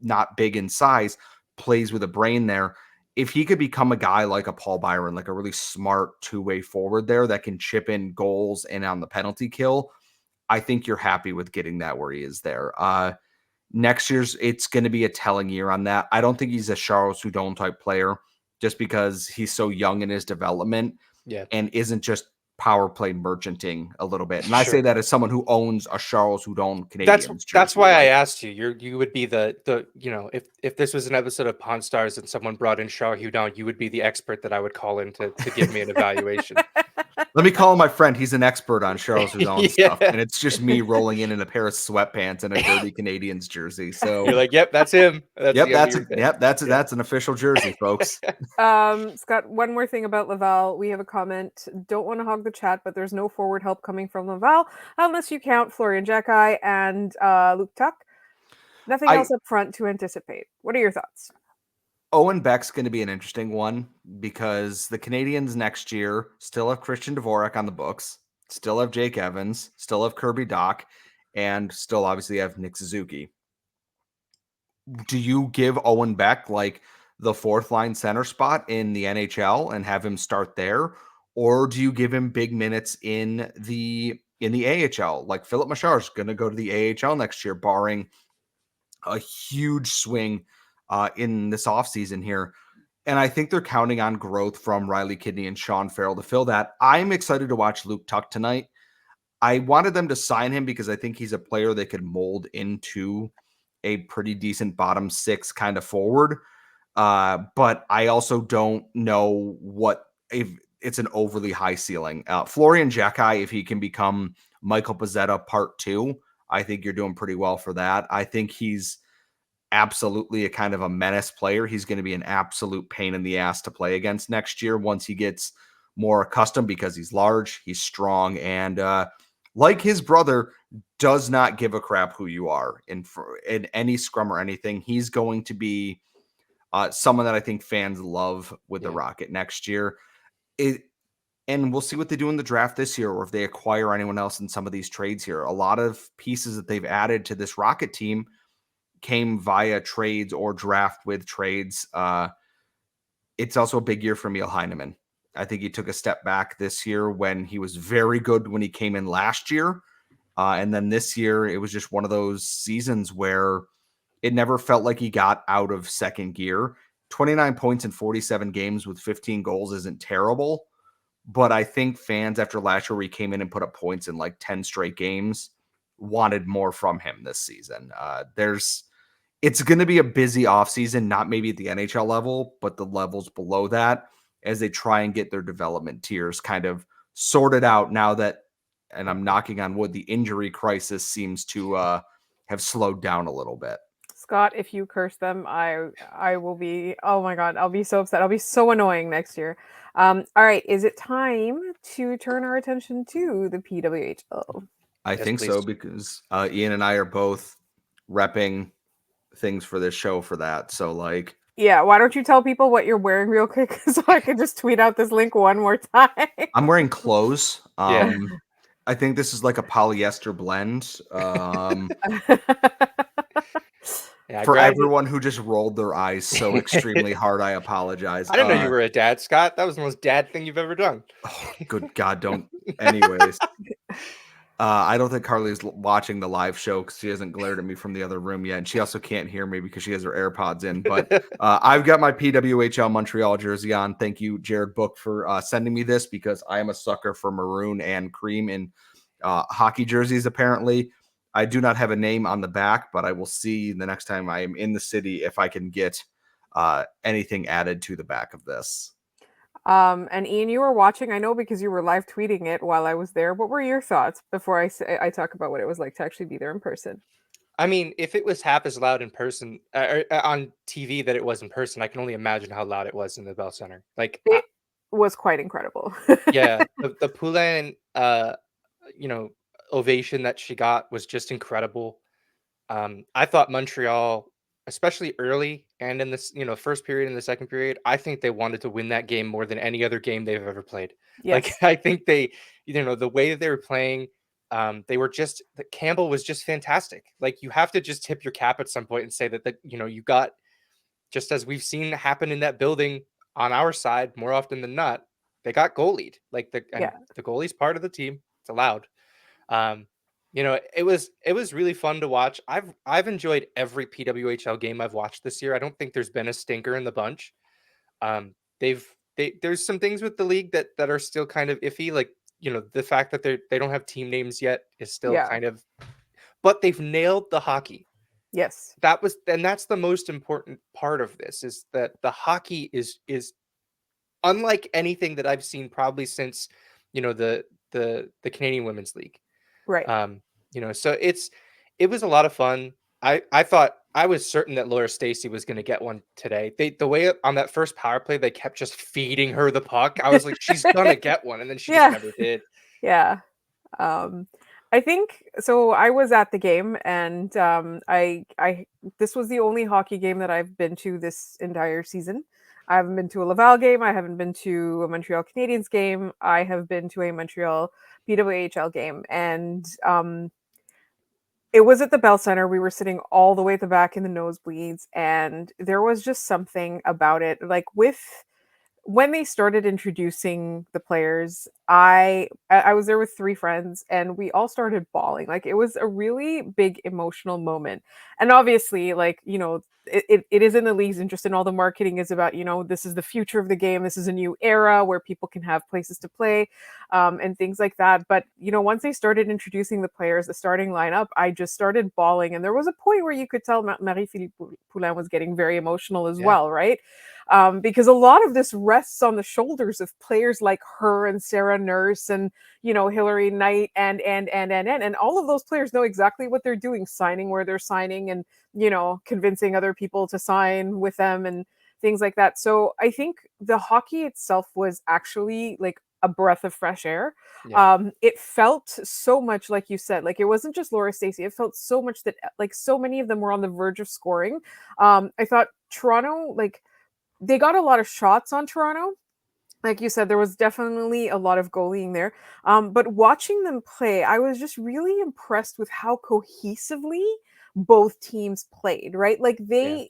[SPEAKER 2] not big in size, plays with a brain there. If he could become a guy like a Paul Byron, like a really smart two-way forward there that can chip in goals and on the penalty kill, I think you're happy with getting that where he is there. Next year's, it's going to be a telling year on that. I don't think he's a Charles Hudon type player just because he's so young in his development
[SPEAKER 3] Yeah.
[SPEAKER 2] and isn't just power play merchanting a little bit. And I say
[SPEAKER 3] Sure.
[SPEAKER 2] that as someone who owns a Charles Hudon
[SPEAKER 3] That's
[SPEAKER 2] Canadiens
[SPEAKER 3] that's
[SPEAKER 2] jersey.
[SPEAKER 3] why I
[SPEAKER 2] Like,
[SPEAKER 3] asked you. You would be the if this was an episode of Pawn Stars and someone brought in Shah Hudon, you would be the expert that I would call in to give me an evaluation.
[SPEAKER 2] let me call my friend. He's an expert on Charles Hudon stuff.
[SPEAKER 3] Yeah.
[SPEAKER 2] And it's just me rolling in a pair of sweatpants and a dirty Canadiens jersey. So
[SPEAKER 3] You're like, yep, that's him. That's
[SPEAKER 2] yep,
[SPEAKER 3] the end of your day.
[SPEAKER 2] that's an official jersey, folks.
[SPEAKER 1] Scott, one more thing about Laval. We have a comment. Don't want to hog the chat, but there's no forward help coming from Laval unless you count Florian Jacki and Luke Tuck. Nothing else up front to anticipate. What are your thoughts?
[SPEAKER 2] Owen Beck's going to be an interesting one because the Canadiens next year still have Christian Dvorak on the books, still have Jake Evans, still have Kirby Doc, and still obviously have Nick Suzuki. Do you give Owen Beck like the fourth line center spot in the NHL and have him start there? Or do you give him big minutes in the AHL? Like Philip Machar is going to go to the AHL next year, barring a huge swing in this offseason here. And I think they're counting on growth from Riley Kidney and Sean Farrell to fill that. I'm excited to watch Luke Tuck tonight. I wanted them to sign him because I think he's a player they could mold into a pretty decent bottom six kind of forward. But I also don't know if it's an overly high ceiling. Florian Jacki, if he can become Michael Pezzetta part 2, I think you're doing pretty well for that. I think he's absolutely a kind of a menace player. He's going to be an absolute pain in the ass to play against next year once he gets more accustomed because he's large, he's strong, and like his brother, does not give a crap who you are in any scrum or anything. He's going to be someone that I think fans love with the Rocket next year. And we'll see what they do in the draft this year or if they acquire anyone else in some of these trades here. A lot of pieces that they've added to this Rocket team came via trades or draft with trades. It's also a big year for Emil Heineman. I think he took a step back this year when he was very good when he came in last year. And then this year, it was just one of those seasons where it never felt like he got out of second gear. 29 points in 47 games with 15 goals isn't terrible. But I think fans after last year, where he came in and put up points in like 10 straight games, wanted more from him this season. It's going to be a busy offseason, not maybe at the NHL level, but the levels below that as they try and get their development tiers kind of sorted out now that, and I'm knocking on wood, the injury crisis seems to have slowed down a little bit.
[SPEAKER 1] Scott, if you curse them, I will be, oh my god, I'll be so upset. I'll be so annoying next year. All right, is it time to turn our attention to the PWHL?
[SPEAKER 2] I
[SPEAKER 3] Yes,
[SPEAKER 2] think so
[SPEAKER 3] please.
[SPEAKER 2] because Ian and I are both repping things for this show for that. So like,
[SPEAKER 1] Yeah, why don't you tell people what you're wearing real quick so I can just tweet out this link one more time?
[SPEAKER 2] I'm wearing clothes.
[SPEAKER 3] Yeah.
[SPEAKER 2] I think this is like a polyester blend.
[SPEAKER 3] Yeah,
[SPEAKER 2] For
[SPEAKER 3] grinded.
[SPEAKER 2] everyone who just rolled their eyes so extremely hard, I apologize.
[SPEAKER 3] I didn't know you were a dad, Scott. That was the most dad thing you've ever done.
[SPEAKER 2] Oh, good God, don't. Anyways, I don't think Carly's watching the live show because she hasn't glared at me from the other room yet. And she also can't hear me because she has her AirPods in. But I've got my PWHL Montreal jersey on. Thank you, Jared Book, for sending me this because I am a sucker for maroon and cream in hockey jerseys, apparently. I do not have a name on the back, but I will see the next time I am in the city if I can get anything added to the back of this.
[SPEAKER 1] And Ian, you were watching, I know because you were live tweeting it while I was there. What were your thoughts before I talk about what it was like to actually be there in person?
[SPEAKER 3] I mean, if it was half as loud in person on TV that it was in person, I can only imagine how loud it was in the Bell Center. Like,
[SPEAKER 1] It was quite incredible.
[SPEAKER 3] yeah, the Poulin, you know, ovation that she got was just incredible. I thought Montreal, especially early and in this, first period and the second period, I think they wanted to win that game more than any other game they've ever played. Like,
[SPEAKER 1] Yes.
[SPEAKER 3] I think they, the way that they were playing, they were just, Campbell was just fantastic. Like, you have to just tip your cap at some point and say that, you got, just as we've seen happen in that building on our side more often than not, they got goalied. And
[SPEAKER 1] Yeah.
[SPEAKER 3] the goalie's part of the team. It's allowed. Um, it was really fun to watch. I've enjoyed every PWHL game I've watched this year. I don't think there's been a stinker in the bunch. There's some things with the league that are still kind of iffy, like the fact that they don't have team names yet is still
[SPEAKER 1] Yeah.
[SPEAKER 3] kind of, but they've nailed the hockey.
[SPEAKER 1] Yes.
[SPEAKER 3] That's the most important part of this, is that the hockey is unlike anything that I've seen probably since the Canadian Women's League.
[SPEAKER 1] Right.
[SPEAKER 3] So it was a lot of fun. I thought, I was certain that Laura Stacey was going to get one today. The way on that first power play, they kept just feeding her the puck. I was like, she's going to get one. And then she just never did.
[SPEAKER 1] Yeah. I think so. I was at the game, and I this was the only hockey game that I've been to this entire season. I haven't been to a Laval game. I haven't been to a Montreal Canadiens game. I have been to a Montreal PWHL game, and it was at the Bell Center. We were sitting all the way at the back in the nosebleeds, and there was just something about it. Like when they started introducing the players, I was there with three friends and we all started bawling. Like it was a really big emotional moment. And obviously, like, it is in the league's interest, and all the marketing is about, this is the future of the game. This is a new era where people can have places to play, and things like that. But, once they started introducing the players, the starting lineup, I just started bawling. And there was a point where you could tell Marie-Philippe Poulin was getting very emotional as well, right? Because a lot of this rests on the shoulders of players like her and Sarah Nurse and Hillary Knight and all of those players know exactly what they're doing, signing where they're signing, and convincing other people to sign with them and things like that. So I think the hockey itself was actually like a breath of fresh air.
[SPEAKER 3] Yeah.
[SPEAKER 1] It felt so much like you said, like it wasn't just Laura Stacey. It felt so much that like so many of them were on the verge of scoring. I thought Toronto, like, they got a lot of shots on Toronto. Like you said, there was definitely a lot of goalieing there. But watching them play, I was just really impressed with how cohesively both teams played, right? Like
[SPEAKER 3] Yeah.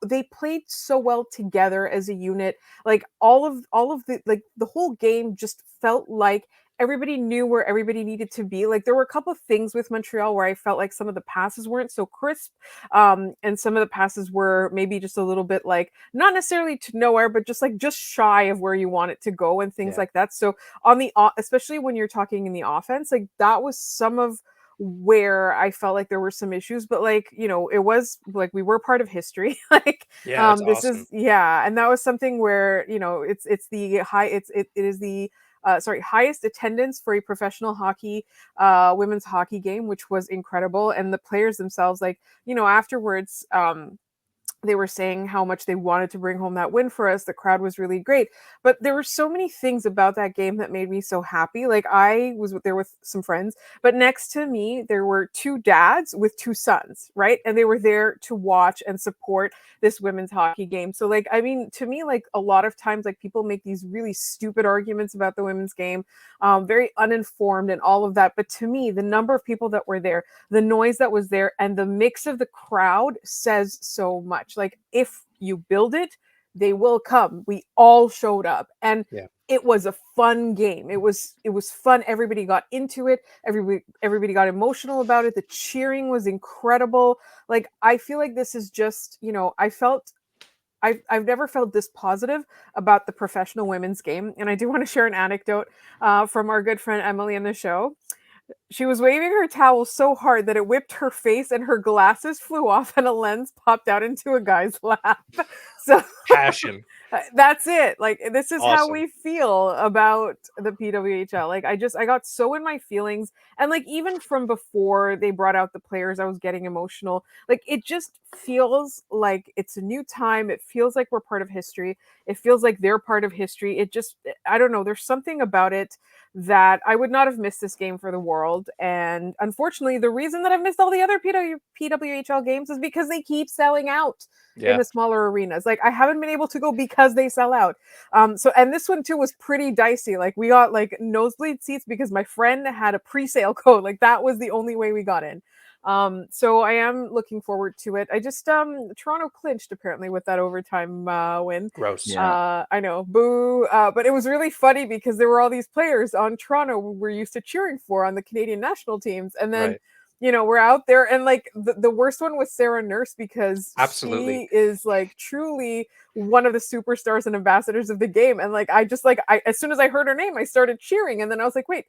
[SPEAKER 1] they played so well together as a unit. Like all of the whole game just felt like everybody knew where everybody needed to be. Like there were a couple of things with Montreal where I felt like some of the passes weren't so crisp, and some of the passes were maybe just a little bit like not necessarily to nowhere, but just shy of where you want it to go and things
[SPEAKER 3] Yeah.
[SPEAKER 1] like that. So on the especially when you're talking in the offense, like that was some of where I felt like there were some issues, but like, it was like we were part of history. Like
[SPEAKER 3] Yeah. That's
[SPEAKER 1] this
[SPEAKER 3] awesome.
[SPEAKER 1] is, yeah, and that was something where, it's the high it is the highest attendance for a professional hockey, women's hockey game, which was incredible. And the players themselves, like, afterwards, they were saying how much they wanted to bring home that win for us. The crowd was really great. But there were so many things about that game that made me so happy. Like, I was there with some friends, but next to me, there were two dads with two sons, right? And they were there to watch and support this women's hockey game. So, like, I mean, to me, like, a lot of times, like, people make these really stupid arguments about the women's game, very uninformed and all of that. But to me, the number of people that were there, the noise that was there, and the mix of the crowd says so much. Like, if you build it, they will come. We all showed up, and it was a fun game. It was fun. Everybody got into it. Everybody got emotional about it. The cheering was incredible. Like, I feel like this is just, I've never felt this positive about the professional women's game. And I do want to share an anecdote from our good friend Emily in the show. She was waving her towel so hard that it whipped her face and her glasses flew off and a lens popped out into a guy's lap. So
[SPEAKER 3] Passion.
[SPEAKER 1] that's it. Like, this is how
[SPEAKER 3] Awesome.
[SPEAKER 1] we feel about the PWHL. Like, I got so in my feelings. And like, even from before they brought out the players, I was getting emotional. Like, it just feels like it's a new time. It feels like we're part of history. It feels like they're part of history. It just, I don't know. There's something about it that I would not have missed this game for the world. And unfortunately, the reason that I've missed all the other PWHL games is because they keep selling out in the smaller arenas. Like, I haven't been able to go because they sell out. So, and this one too was pretty dicey. Like, we got like nosebleed seats because my friend had a pre-sale code. Like, that was the only way we got in. So I am looking forward to it. I just Toronto clinched apparently with that overtime win.
[SPEAKER 3] Gross.
[SPEAKER 2] Yeah.
[SPEAKER 1] I know, boo. But it was really funny because there were all these players on Toronto we're used to cheering for on the Canadian national teams, and then we're out there, and like the worst one was Sarah Nurse, because
[SPEAKER 3] Absolutely.
[SPEAKER 1] she is like truly one of the superstars and ambassadors of the game. And like, I just like, as soon as I heard her name, I started cheering, and then I was like, wait,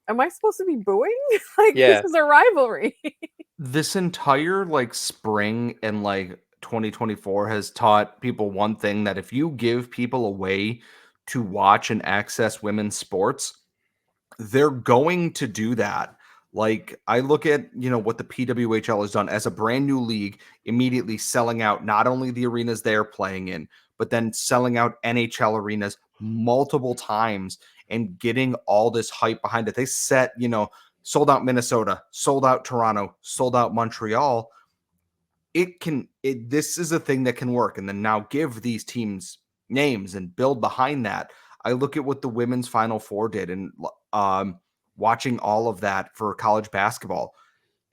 [SPEAKER 1] am I supposed to be booing? Like, this is a rivalry.
[SPEAKER 2] This entire like spring and like 2024 has taught people one thing, that if you give people a way to watch and access women's sports, they're going to do that. Like, I look at, what the PWHL has done as a brand new league, immediately selling out not only the arenas they're playing in, but then selling out NHL arenas multiple times and getting all this hype behind it. They set, sold out Minnesota, sold out Toronto, sold out Montreal. This is a thing that can work. And then now give these teams names and build behind that. I look at what the women's Final Four did, and watching all of that for college basketball,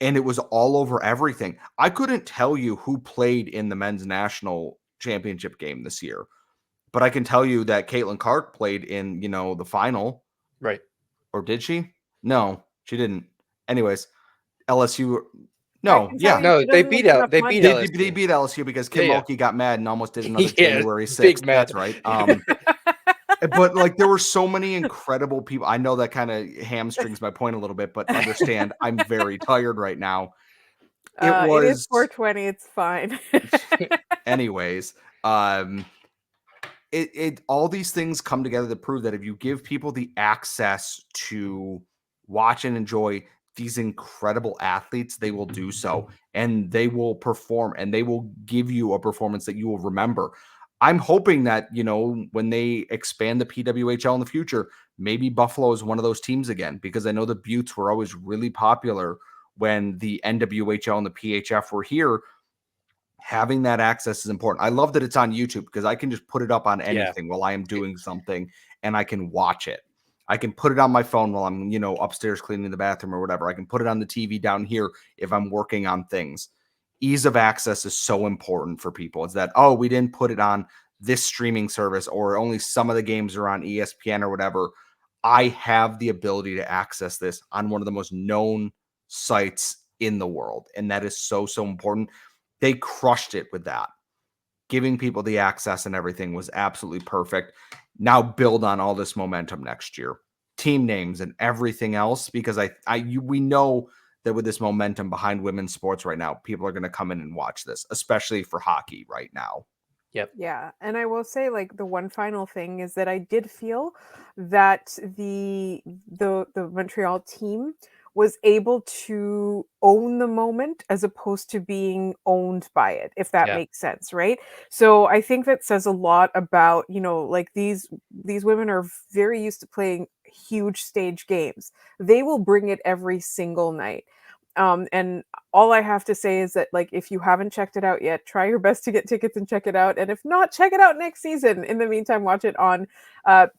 [SPEAKER 2] and it was all over everything. I couldn't tell you who played in the men's national championship game this year, but I can tell you that Caitlin Clark played in, the final.
[SPEAKER 3] Right.
[SPEAKER 2] Or did she? No, she didn't. Anyways, LSU.
[SPEAKER 1] No,
[SPEAKER 3] they beat LSU.
[SPEAKER 2] They beat LSU because Kim Mulkey got mad and almost did another January 6th.
[SPEAKER 3] Big mad.
[SPEAKER 2] That's right. But like, there were so many incredible people. I know that kind of hamstrings my point a little bit, but understand, I'm very tired right now.
[SPEAKER 1] It is 4:20. It's fine.
[SPEAKER 2] Anyways, all these things come together to prove that if you give people the access to watch and enjoy these incredible athletes, they will do so, and they will perform, and they will give you a performance that you will remember. I'm hoping that, when they expand the PWHL in the future, maybe Buffalo is one of those teams again, because I know the Buttes were always really popular when the NWHL and the PHF were here. Having that access is important. I love that it's on YouTube, because I can just put it up on anything while I am doing something, and I can watch it. I can put it on my phone while I'm, upstairs cleaning the bathroom or whatever. I can put it on the TV down here if I'm working on things. Ease of access is so important for people. It's that, we didn't put it on this streaming service, or only some of the games are on ESPN or whatever. I have the ability to access this on one of the most known sites in the world. And that is so, so important. They crushed it with that. Giving people the access and everything was absolutely perfect. Now build on all this momentum next year. Team names and everything else, because we know that with this momentum behind women's sports right now, people are going to come in and watch this, especially for hockey right now.
[SPEAKER 3] Yep.
[SPEAKER 1] Yeah, and I will say, like, the one final thing is that I did feel that the Montreal team was able to own the moment as opposed to being owned by it, if that
[SPEAKER 3] Yeah.
[SPEAKER 1] makes sense, right? So I think that says a lot about, like, these women are very used to playing huge stage games. They will bring it every single night. And all I have to say is that, like, if you haven't checked it out yet, try your best to get tickets and check it out. And if not, check it out next season. In the meantime, watch it on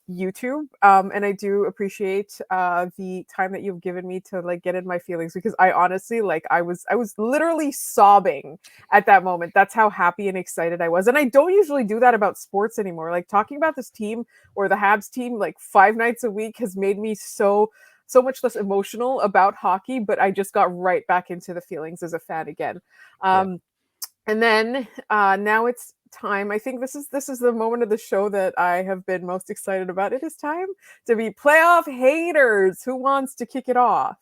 [SPEAKER 1] YouTube. And I do appreciate the time that you've given me to, like, get in my feelings, because I honestly, like, I was literally sobbing at that moment. That's how happy and excited I was. And I don't usually do that about sports anymore. Like, talking about this team or the Habs team like 5 nights a week has made me so much less emotional about hockey, but I just got right back into the feelings as a fan again.
[SPEAKER 3] Yeah.
[SPEAKER 1] And then now it's time. I think this is the moment of the show that I have been most excited about. It is time to be playoff haters. Who wants to kick it off?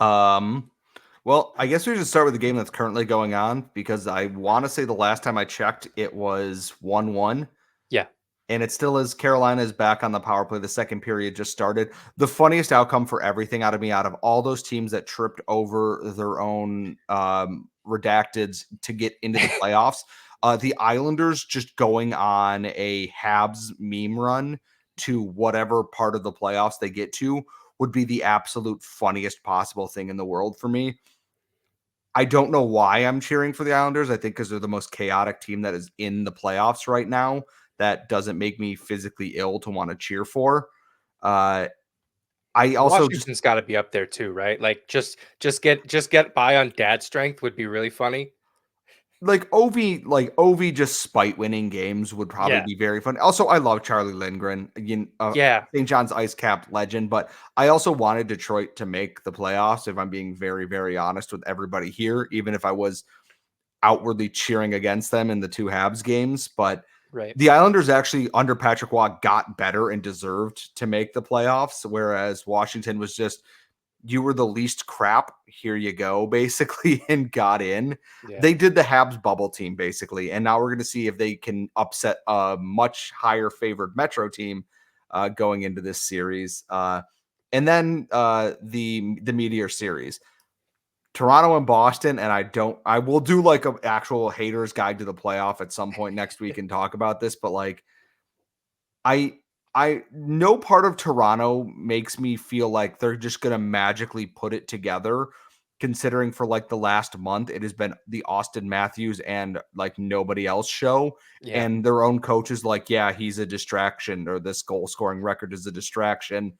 [SPEAKER 2] Well, I guess we should start with the game that's currently going on, because I want to say the last time I checked, it was 1-1.
[SPEAKER 3] Yeah.
[SPEAKER 2] And it still is. Carolina is back on the power play. The second period just started. The funniest outcome for everything out of all those teams that tripped over their own redacteds to get into the playoffs, the Islanders just going on a Habs meme run to whatever part of the playoffs they get to would be the absolute funniest possible thing in the world for me. I don't know why I'm cheering for the Islanders. I think because they're the most chaotic team that is in the playoffs right now. That doesn't make me physically ill to want to cheer for. I also just
[SPEAKER 3] Washington's got to be up there too, right? Like just get by on dad strength would be really funny.
[SPEAKER 2] like Ovi just spite winning games would probably
[SPEAKER 3] Yeah.
[SPEAKER 2] be very fun. Also, I love Charlie Lindgren, again,
[SPEAKER 3] Yeah.
[SPEAKER 2] St. John's ice capped legend, but I also wanted Detroit to make the playoffs, if I'm being very, very honest with everybody here, even if I was outwardly cheering against them in the two Habs games. But
[SPEAKER 3] Right.
[SPEAKER 2] the Islanders actually, under Patrick Waugh, got better and deserved to make the playoffs, whereas Washington was just, you were the least crap, here you go, basically, and got in.
[SPEAKER 3] Yeah.
[SPEAKER 2] They did the Habs bubble team, basically, and now we're going to see if they can upset a much higher favored Metro team going into this series. And then the Meteor series. Toronto and Boston, and I will do like an actual haters guide to the playoff at some point next week and talk about this, but like I no part of Toronto makes me feel like they're just going to magically put it together, considering for like the last month it has been the Austin Matthews and like nobody else show,
[SPEAKER 3] Yeah.
[SPEAKER 2] and their own coach is like, yeah, he's a distraction, or this goal scoring record is a distraction.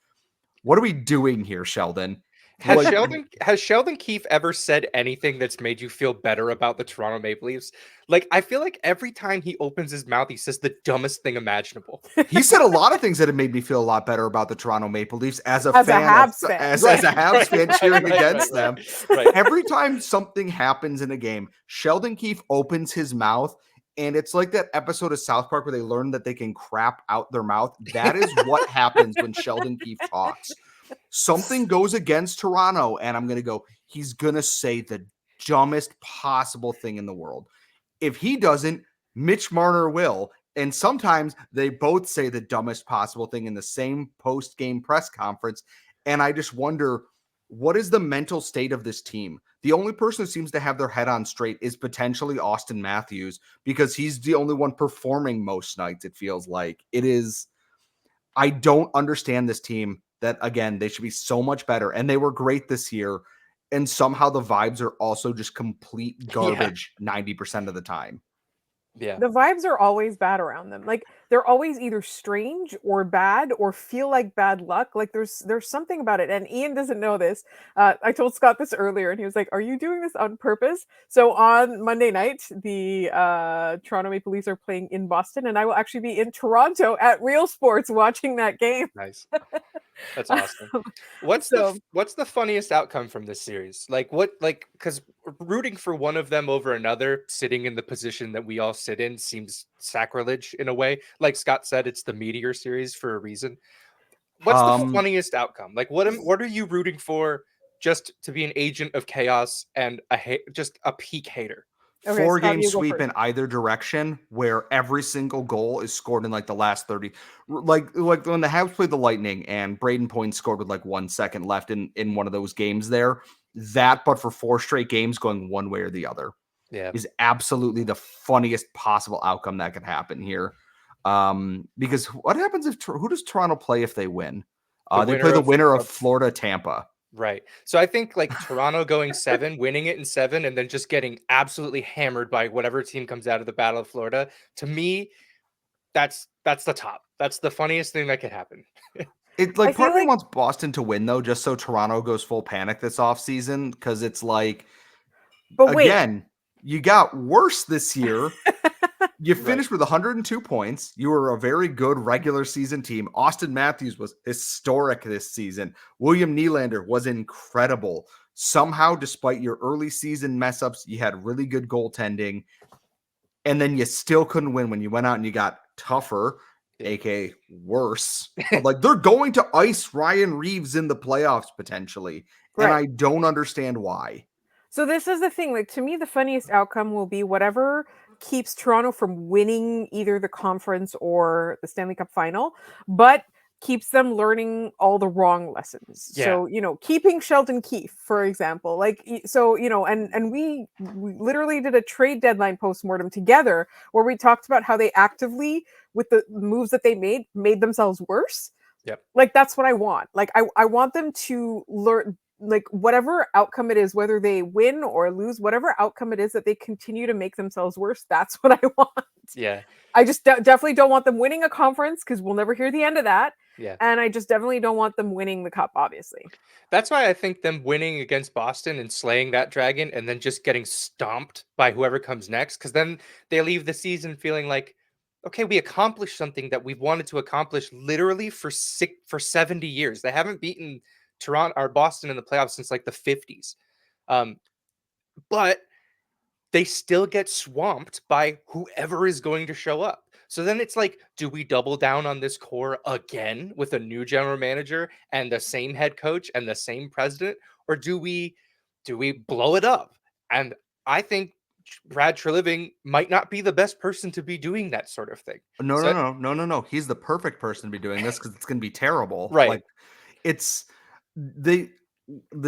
[SPEAKER 2] What are we doing here, Sheldon?
[SPEAKER 3] Has
[SPEAKER 2] Like,
[SPEAKER 3] Sheldon Keefe ever said anything that's made you feel better about the Toronto Maple Leafs? Like, I feel like every time he opens his mouth, he says the dumbest thing imaginable.
[SPEAKER 2] he said a lot of things that have made me feel a lot better about the Toronto Maple Leafs as a
[SPEAKER 1] As a
[SPEAKER 2] fan of
[SPEAKER 1] Habs fan.
[SPEAKER 2] as
[SPEAKER 3] Right,
[SPEAKER 2] a Habs
[SPEAKER 3] right,
[SPEAKER 2] fan
[SPEAKER 3] right,
[SPEAKER 2] cheering
[SPEAKER 3] right,
[SPEAKER 2] against
[SPEAKER 3] right,
[SPEAKER 2] them.
[SPEAKER 3] right.
[SPEAKER 2] Every time something happens in a game, Sheldon Keefe opens his mouth, and it's like that episode of South Park where they learn that they can crap out their mouth. That is what happens when Sheldon Keefe talks. Something goes against Toronto, and I'm going to go, he's going to say the dumbest possible thing in the world. If he doesn't, Mitch Marner will. And sometimes they both say the dumbest possible thing in the same post-game press conference. And I just wonder, what is the mental state of this team? The only person who seems to have their head on straight is potentially Austin Matthews, because he's the only one performing most nights, it feels like. It is, I don't understand this team that, again, they should be so much better. And they were great this year. And somehow the vibes are also just complete garbage 90% of the time.
[SPEAKER 3] Yeah.
[SPEAKER 1] The vibes are always bad around them. Like, they're always either strange or bad or feel like bad luck. Like, there's something about it. And Ian doesn't know this. I told Scott this earlier, and he was like, "Are you doing this on purpose?" So on Monday night, the Toronto Maple Leafs are playing in Boston, and I will actually be in Toronto at Real Sports watching that game.
[SPEAKER 3] Nice. That's awesome. What's
[SPEAKER 1] So
[SPEAKER 3] the funniest outcome from this series? Because rooting for one of them over another, sitting in the position that we all sit in, seems sacrilege in a way. Like Scott said, it's the Meteor series for a reason. What's the funniest outcome? Like, what are you rooting for? Just to be an agent of chaos and just a peak hater.
[SPEAKER 1] Okay, Scott,
[SPEAKER 2] Four-game
[SPEAKER 1] you go
[SPEAKER 2] sweep
[SPEAKER 1] first.
[SPEAKER 2] in either direction where every single goal is scored in like the last 30. Like when the Habs played the Lightning and Braden Point scored with like 1 second left in one of those games there. That, but for 4 straight games going one way or the other, is absolutely the funniest possible outcome that could happen here. Because what happens who does Toronto play if they win? They play the winner of Florida Tampa.
[SPEAKER 3] Right. So I think like Toronto going 7, winning it in 7, and then just getting absolutely hammered by whatever team comes out of the Battle of Florida. To me, that's the top. That's the funniest thing that could happen.
[SPEAKER 2] It's like part of me wants Boston to win though, just so Toronto goes full panic this offseason, because it's like,
[SPEAKER 1] but
[SPEAKER 2] again, you got worse this year. You finished with 102 points. You were a very good regular season team. Austin Matthews was historic this season. William Nylander was incredible. Somehow, despite your early season mess ups, you had really good goaltending. And then you still couldn't win when you went out and you got tougher, aka worse. But like, they're going to ice Ryan Reeves in the playoffs potentially. And I don't understand why.
[SPEAKER 1] So this is the thing. Like, to me, the funniest outcome will be whatever keeps Toronto from winning either the conference or the Stanley Cup final, but keeps them learning all the wrong lessons.
[SPEAKER 3] Yeah.
[SPEAKER 1] So, keeping Sheldon Keefe, for example, like, so, and we literally did a trade deadline postmortem together where we talked about how they actively, with the moves that they made themselves worse.
[SPEAKER 3] Yep.
[SPEAKER 1] Like, that's what I want. Like, I want them to learn, like, whatever outcome it is, whether they win or lose, whatever outcome it is, that they continue to make themselves worse. That's what I want.
[SPEAKER 3] Yeah.
[SPEAKER 1] I just definitely don't want them winning a conference, because we'll never hear the end of that.
[SPEAKER 3] Yeah.
[SPEAKER 1] And I just definitely don't want them winning the cup, obviously.
[SPEAKER 3] That's why I think them winning against Boston and slaying that dragon and then just getting stomped by whoever comes next, because then they leave the season feeling like, okay, we accomplished something that we've wanted to accomplish literally for 70 years. They haven't beaten Toronto or Boston in the playoffs since like the 50s. But they still get swamped by whoever is going to show up. So then it's like, do we double down on this core again with a new general manager and the same head coach and the same president? Or do we blow it up? And I think Brad Treliving might not be the best person to be doing that sort of thing.
[SPEAKER 2] No. He's the perfect person to be doing this, because it's going to be terrible.
[SPEAKER 3] Right.
[SPEAKER 2] Like, it's the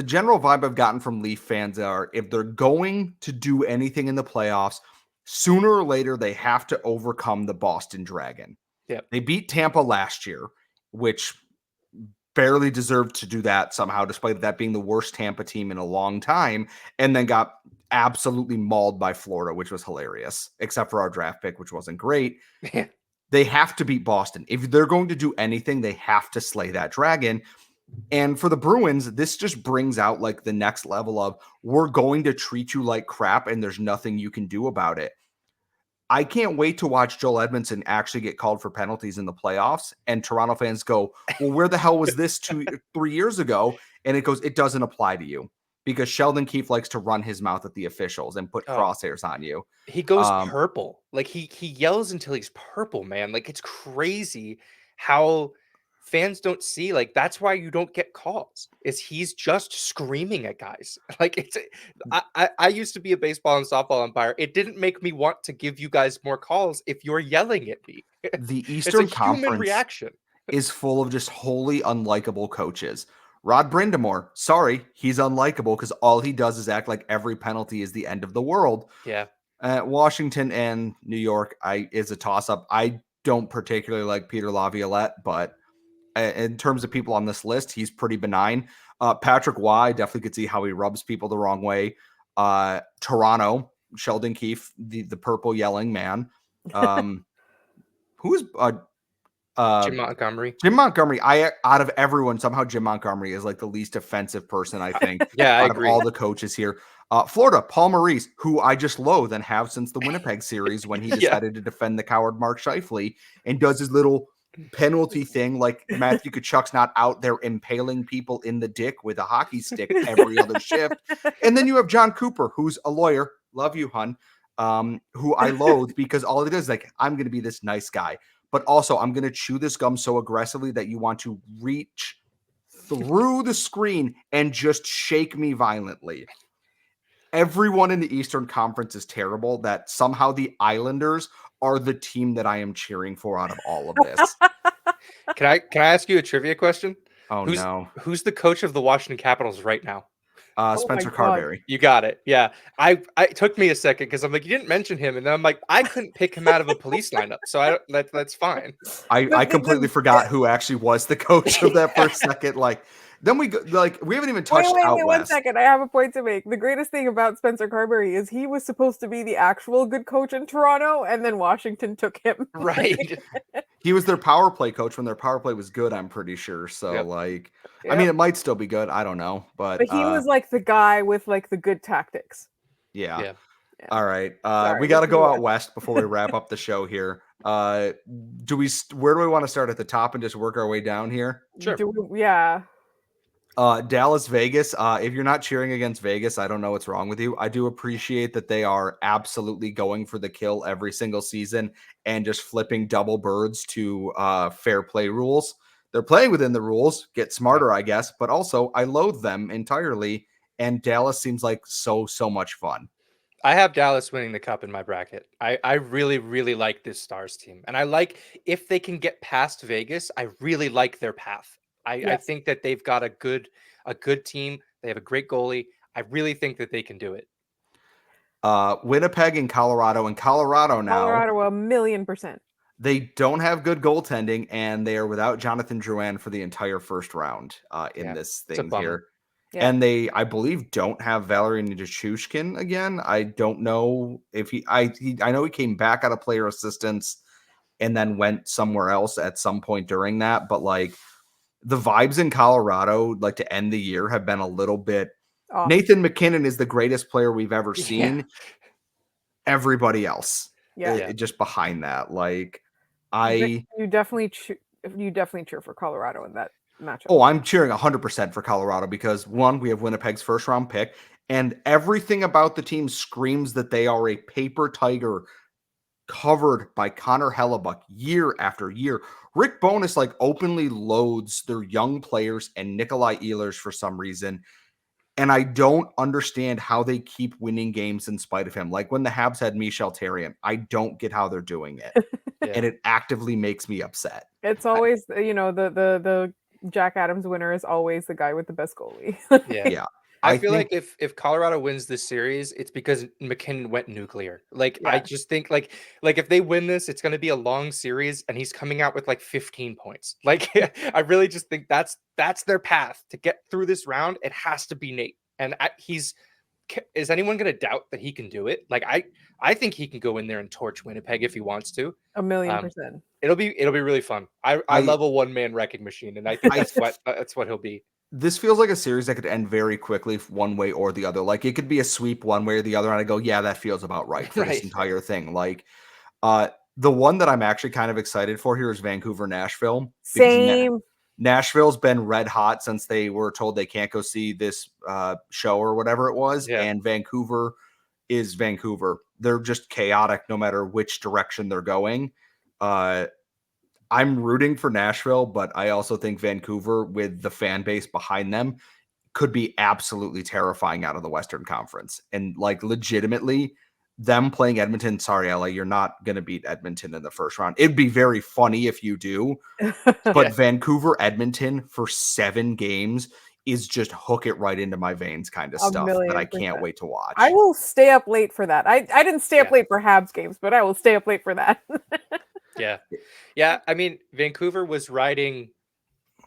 [SPEAKER 2] general vibe I've gotten from Leaf fans are, if they're going to do anything in the playoffs, sooner or later they have to overcome the Boston Dragon.
[SPEAKER 3] Yeah.
[SPEAKER 2] They beat Tampa last year, which barely deserved to do that somehow, despite that being the worst Tampa team in a long time, and then got absolutely mauled by Florida, which was hilarious, except for our draft pick, which wasn't great. They have to beat Boston. If they're going to do anything, they have to slay that dragon. And for the Bruins, this just brings out like the next level of, we're going to treat you like crap and there's nothing you can do about it. I can't wait to watch Joel Edmondson actually get called for penalties in the playoffs, and Toronto fans go, well, where the hell was this 3 years ago? And it goes, it doesn't apply to you, because Sheldon Keefe likes to run his mouth at the officials and put crosshairs on you.
[SPEAKER 3] He goes purple. Like he yells until he's purple, man. Like, it's crazy how fans don't see, like, that's why you don't get calls, is he's just screaming at guys. Like, it's I used to be a baseball and softball umpire. It didn't make me want to give you guys more calls if you're yelling at me.
[SPEAKER 2] The Eastern
[SPEAKER 3] it's a human
[SPEAKER 2] Conference
[SPEAKER 3] reaction.
[SPEAKER 2] is full of just wholly unlikable coaches. Rod Brindamore, sorry, he's unlikable because all he does is act like every penalty is the end of the world.
[SPEAKER 3] Yeah.
[SPEAKER 2] Washington and New York is a toss-up. I don't particularly like Peter Laviolette, but in terms of people on this list, he's pretty benign. Patrick Waugh, I definitely could see how he rubs people the wrong way. Toronto, Sheldon Keefe, the purple yelling man. Who is
[SPEAKER 3] Jim Montgomery.
[SPEAKER 2] Jim Montgomery. Out of everyone, somehow Jim Montgomery is like the least offensive person, I think.
[SPEAKER 3] I
[SPEAKER 2] out
[SPEAKER 3] agree.
[SPEAKER 2] Of all the coaches here. Florida, Paul Maurice, who I just loathe and have since the Winnipeg series, when he decided to defend the coward Mark Scheifele and does his little penalty thing, like Matthew Tkachuk's not out there impaling people in the dick with a hockey stick every other shift. And then you have John Cooper, who's a lawyer. Love you, hun. Who I loathe because all it is like, I'm going to be this nice guy, but also I'm going to chew this gum so aggressively that you want to reach through the screen and just shake me violently. everyone in the Eastern Conference is terrible, that somehow the Islanders are the team that I am cheering for out of all of this.
[SPEAKER 3] Can I ask you a trivia question?
[SPEAKER 2] Oh,
[SPEAKER 3] Who's
[SPEAKER 2] no.
[SPEAKER 3] who's the coach of the Washington Capitals right now?
[SPEAKER 1] Oh my
[SPEAKER 2] Spencer
[SPEAKER 1] God.
[SPEAKER 2] Carberry.
[SPEAKER 3] You got it. Yeah. It took me a second because I'm like, you didn't mention him. And then I'm like, I couldn't pick him out of a police lineup. So that's fine.
[SPEAKER 2] I completely forgot who actually was the coach of that for a
[SPEAKER 3] Yeah.
[SPEAKER 2] second. Like, then we haven't even
[SPEAKER 1] Wait,
[SPEAKER 2] touched out
[SPEAKER 1] one
[SPEAKER 2] west.
[SPEAKER 1] second. I have a point to make. The greatest thing about Spencer Carberry is he was supposed to be the actual good coach in Toronto, and then Washington took him.
[SPEAKER 3] Right.
[SPEAKER 2] He was their power play coach when their power play was good, I'm pretty sure. So,
[SPEAKER 3] Yep.
[SPEAKER 2] like, I
[SPEAKER 1] Yep.
[SPEAKER 2] mean, it might still be good. I don't know. But
[SPEAKER 1] he was like the guy with like the good tactics.
[SPEAKER 2] yeah.
[SPEAKER 3] Yeah.
[SPEAKER 2] All right.
[SPEAKER 1] Sorry,
[SPEAKER 2] We got to
[SPEAKER 1] let's
[SPEAKER 2] go
[SPEAKER 1] go
[SPEAKER 2] out west before we wrap up the show here. Where do we want to start at the top and just work our way down here?
[SPEAKER 3] Sure.
[SPEAKER 1] Yeah.
[SPEAKER 2] Dallas, Vegas. If you're not cheering against Vegas, I don't know what's wrong with you. I do appreciate that they are absolutely going for the kill every single season and just flipping double birds to fair play rules. They're playing within the rules, get smarter, I guess, but also I loathe them entirely. And Dallas seems like so much fun.
[SPEAKER 3] I have Dallas winning the cup in my bracket. I really, really like this Stars team. And I like if they can get past Vegas, I really like their path. I
[SPEAKER 1] Yes.
[SPEAKER 3] think that they've got a good team. They have a great goalie. I really think that they can do it.
[SPEAKER 2] Winnipeg and Colorado. In Colorado now,
[SPEAKER 1] Colorado 1,000,000%.
[SPEAKER 2] they don't have good goaltending, and they are without Jonathan Drouin for the entire first round in this thing here.
[SPEAKER 1] Yeah.
[SPEAKER 2] And they, I believe, don't have Valery Nichushkin again. I don't know if I know he came back out of player assistance and then went somewhere else at some point during that. But like the vibes in Colorado, like to end the year, have been a little bit.
[SPEAKER 1] Off.
[SPEAKER 2] Nathan McKinnon is the greatest player we've ever
[SPEAKER 3] Yeah.
[SPEAKER 2] seen. Everybody else,
[SPEAKER 1] Yeah.
[SPEAKER 2] just behind that, like
[SPEAKER 1] you definitely cheer for Colorado in that matchup.
[SPEAKER 2] Oh, I'm cheering 100% for Colorado because one, we have Winnipeg's first round pick, and everything about the team screams that they are a paper tiger covered by Connor Hellebuck year after year. Rick Bowness like openly loads their young players and Nikolai Ehlers for some reason. And I don't understand how they keep winning games in spite of him. Like when the Habs had Michel Therrien, I don't get how they're doing it.
[SPEAKER 3] Yeah.
[SPEAKER 2] And it actively makes me upset.
[SPEAKER 1] It's always, the Jack Adams winner is always the guy with the best goalie.
[SPEAKER 2] Yeah.
[SPEAKER 3] I feel like if Colorado wins this series, it's because McKinnon went nuclear. Like I just think like if they win this, it's going to be a long series, and he's coming out with like 15 points. Like I really just think that's their path to get through this round. It has to be Nate, and is anyone going to doubt that he can do it? Like I think he can go in there and torch Winnipeg if he wants to.
[SPEAKER 1] 1,000,000%.
[SPEAKER 3] It'll be really fun. I love a one-man wrecking machine, and I think that's what he'll be.
[SPEAKER 2] This feels like a series that could end very quickly one way or the other. Like it could be a sweep one way or the other. And I go, yeah, that feels about right for this entire thing. Like the one that I'm actually kind of excited for here is Vancouver, Nashville.
[SPEAKER 1] Same.
[SPEAKER 2] Nashville's been red hot since they were told they can't go see this show or whatever it was.
[SPEAKER 3] Yeah.
[SPEAKER 2] And Vancouver is Vancouver. They're just chaotic no matter which direction they're going. I'm rooting for Nashville, but I also think Vancouver, with the fan base behind them, could be absolutely terrifying out of the Western Conference. And like legitimately, them playing Edmonton, sorry, LA, you're not going to beat Edmonton in the first round. It'd be very funny if you do, but Vancouver, Edmonton for 7 games is just hook it right into my veins kind of stuff that I can't wait to watch.
[SPEAKER 1] I will stay up late for that. I didn't stay up late for Habs games, but I will stay up late for that.
[SPEAKER 3] Yeah. I mean, Vancouver was riding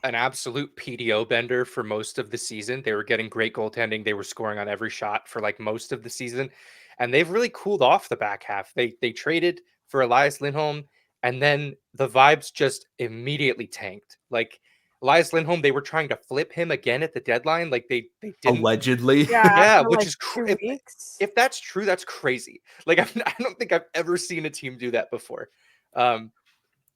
[SPEAKER 3] an absolute PDO bender for most of the season. They were getting great goaltending. They were scoring on every shot for like most of the season, and they've really cooled off the back half. They traded for Elias Lindholm, and then the vibes just immediately tanked. Like Elias Lindholm, they were trying to flip him again at the deadline. Like they didn't.
[SPEAKER 2] Allegedly.
[SPEAKER 3] Yeah, which
[SPEAKER 1] like
[SPEAKER 3] is if that's true, that's crazy. Like I don't think I've ever seen a team do that before.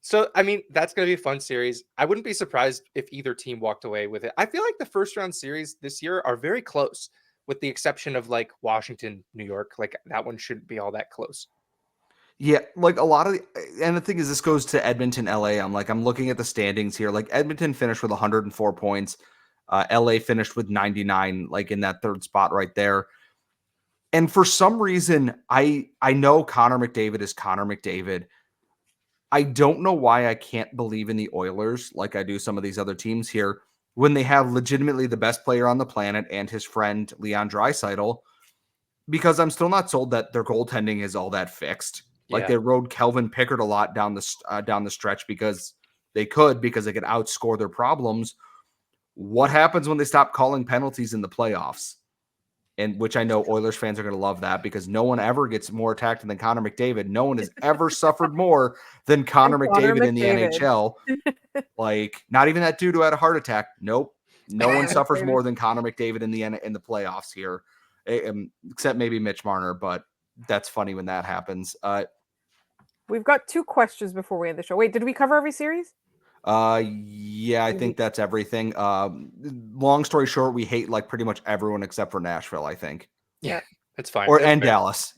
[SPEAKER 3] So, I mean, that's going to be a fun series. I wouldn't be surprised if either team walked away with it. I feel like the first round series this year are very close, with the exception of like Washington, New York. Like that one shouldn't be all that close.
[SPEAKER 2] Yeah, like a lot of and the thing is, this goes to Edmonton, LA. I'm looking at the standings here. Like Edmonton finished with 104 points. LA finished with 99, like in that third spot right there. And for some reason, I know Connor McDavid is Connor McDavid. I don't know why I can't believe in the Oilers like I do some of these other teams here when they have legitimately the best player on the planet and his friend Leon Draisaitl, because I'm still not sold that their goaltending is all that fixed. Like they rode Kelvin Pickard a lot down the stretch because they could outscore their problems. What happens when they stop calling penalties in the playoffs? And which I know Oilers fans are going to love that because no one ever gets more attacked than Connor McDavid. No one has ever suffered more than Connor McDavid in the NHL. Like, not even that dude who had a heart attack. Nope. No one suffers more than Connor McDavid in the playoffs here, except maybe Mitch Marner. But that's funny when that happens.
[SPEAKER 1] We've got 2 questions before we end the show. Wait, did we cover every series?
[SPEAKER 2] Yeah, I think that's everything. Long story short, we hate like pretty much everyone except for Nashville, I think.
[SPEAKER 3] Yeah, that's fine.
[SPEAKER 2] And Dallas.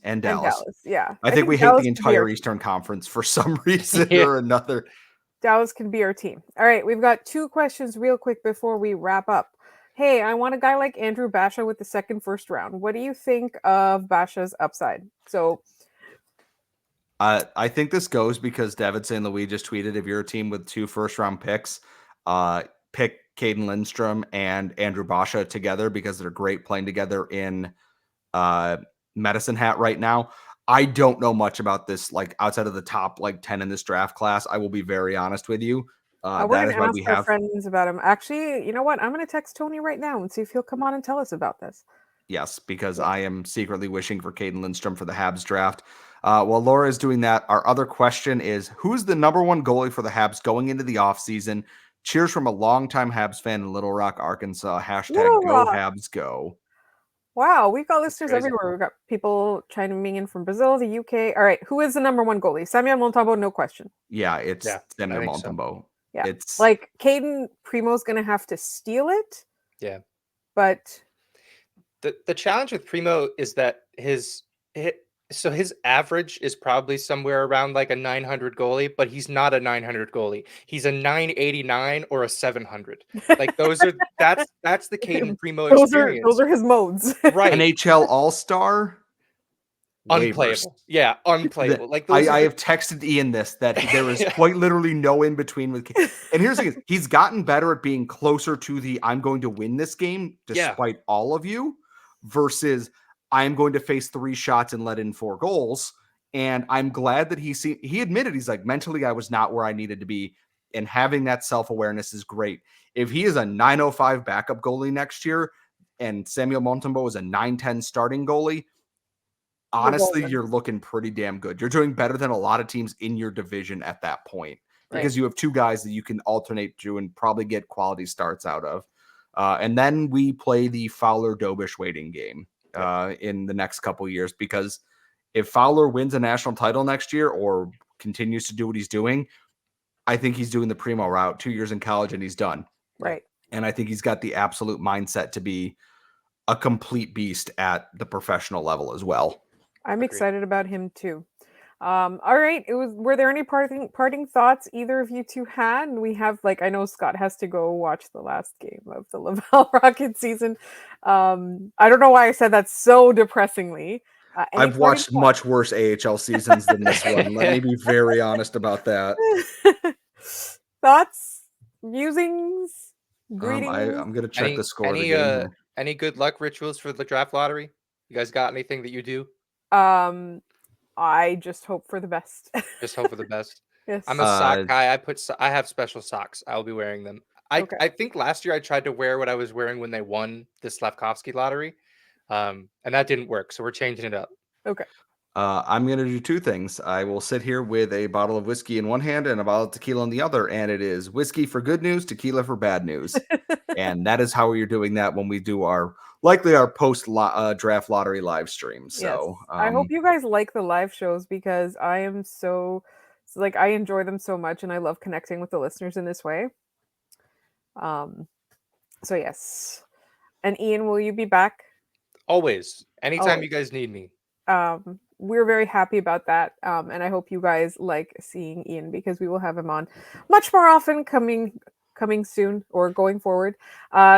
[SPEAKER 1] Yeah.
[SPEAKER 2] I think we hate the entire Eastern Conference for some reason or another.
[SPEAKER 1] Dallas can be our team. All right, we've got 2 questions real quick before we wrap up. Hey, I want a guy like Andrew Basha with the second first round. What do you think of Basha's upside? So
[SPEAKER 2] I think this goes because David St. Louis just tweeted, if you're a team with 2 first-round picks, pick Caden Lindstrom and Andrew Basha together because they're great playing together in Medicine Hat right now. I don't know much about this, like outside of the top 10 in this draft class. I will be very honest with you.
[SPEAKER 1] we're going to ask our friends about him. Actually, you know what? I'm going to text Tony right now and see if he'll come on and tell us about this.
[SPEAKER 2] Yes, because I am secretly wishing for Caden Lindstrom for the Habs draft. While Laura is doing that, our other question is, who's the number 1 goalie for the Habs going into the offseason? Cheers from a longtime Habs fan in Little Rock, Arkansas. Hashtag go Habs go.
[SPEAKER 1] Wow, we've got listeners everywhere. We've got people chiming in from Brazil, the UK. All right, who is the number 1 goalie? Samuel Montembeault, no question.
[SPEAKER 2] Yeah, it's Samuel Montembeault.
[SPEAKER 1] So. Yeah, it's like Caden Primo's going to have to steal it.
[SPEAKER 3] Yeah,
[SPEAKER 1] but
[SPEAKER 3] the challenge with Primo is that his average is probably somewhere around like a 900 goalie, but he's not a 900 goalie. He's a 989 or a 700. Like that's the Caden Primo experience.
[SPEAKER 1] Those are his modes.
[SPEAKER 3] Right.
[SPEAKER 2] NHL All-Star.
[SPEAKER 3] Unplayable. Yeah, unplayable. Like
[SPEAKER 2] I have texted Ian that there is quite literally no in between with. And here's the thing: he's gotten better at being closer to the "I'm going to win this game" despite all of you, versus I'm going to face 3 shots and let in 4 goals. And I'm glad that he admitted he's like, mentally I was not where I needed to be, and having that self-awareness is great. If he is a 905 backup goalie next year, and Samuel Montembeault is a 910 starting goalie. Honestly, you're looking pretty damn good. You're doing better than a lot of teams in your division at that point because you have 2 guys that you can alternate to and probably get quality starts out of. And then we play the Fowler-Dobish waiting game in the next couple of years, because if Fowler wins a national title next year or continues to do what he's doing, I think he's doing the Primo route, 2 years in college and he's done.
[SPEAKER 1] Right.
[SPEAKER 2] And I think he's got the absolute mindset to be a complete beast at the professional level as well.
[SPEAKER 1] I'm excited about him too. All right. Were there any parting thoughts either of you 2 had? We have, I know Scott has to go watch the last game of the Laval Rocket season. I don't know why I said that so depressingly.
[SPEAKER 2] I've watched much worse AHL seasons than this one. Let me be very honest about that.
[SPEAKER 1] Thoughts, musings, greetings.
[SPEAKER 2] I'm going to check the score again.
[SPEAKER 3] Any good luck rituals for the draft lottery? You guys got anything that you do?
[SPEAKER 1] I just hope for the best.
[SPEAKER 3] Just hope for the best.
[SPEAKER 1] Yes.
[SPEAKER 3] I'm a sock guy. I have special socks. I'll be wearing them. I think last year I tried to wear what I was wearing when they won the Slavkovsky lottery. And that didn't work. So we're changing it up.
[SPEAKER 1] Okay.
[SPEAKER 2] I'm going to do 2 things. I will sit here with a bottle of whiskey in one hand and a bottle of tequila in the other. And it is whiskey for good news, tequila for bad news. And that is how we're doing that when we do our post draft lottery live stream. So
[SPEAKER 1] yes. I hope you guys like the live shows, because I am I enjoy them so much and I love connecting with the listeners in this way. So yes. And Ian, will you be back?
[SPEAKER 3] Always. Anytime you guys need me.
[SPEAKER 1] We're very happy about that. And I hope you guys like seeing Ian, because we will have him on much more often coming coming soon or going forward.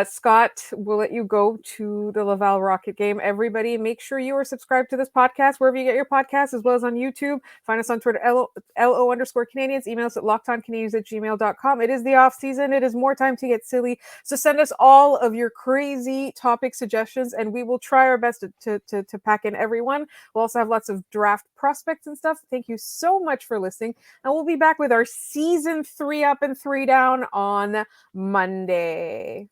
[SPEAKER 1] Scott, we'll let you go to the Laval Rocket game. Everybody, make sure you are subscribed to this podcast wherever you get your podcasts, as well as on YouTube. Find us on Twitter, LO_Canadians. Email us at lockedoncanadians@gmail.com. It is the off season. It is more time to get silly. So send us all of your crazy topic suggestions, and we will try our best to pack in everyone. We'll also have lots of draft prospects and stuff. Thank you so much for listening. And we'll be back with our season 3 up and 3 down on Monday.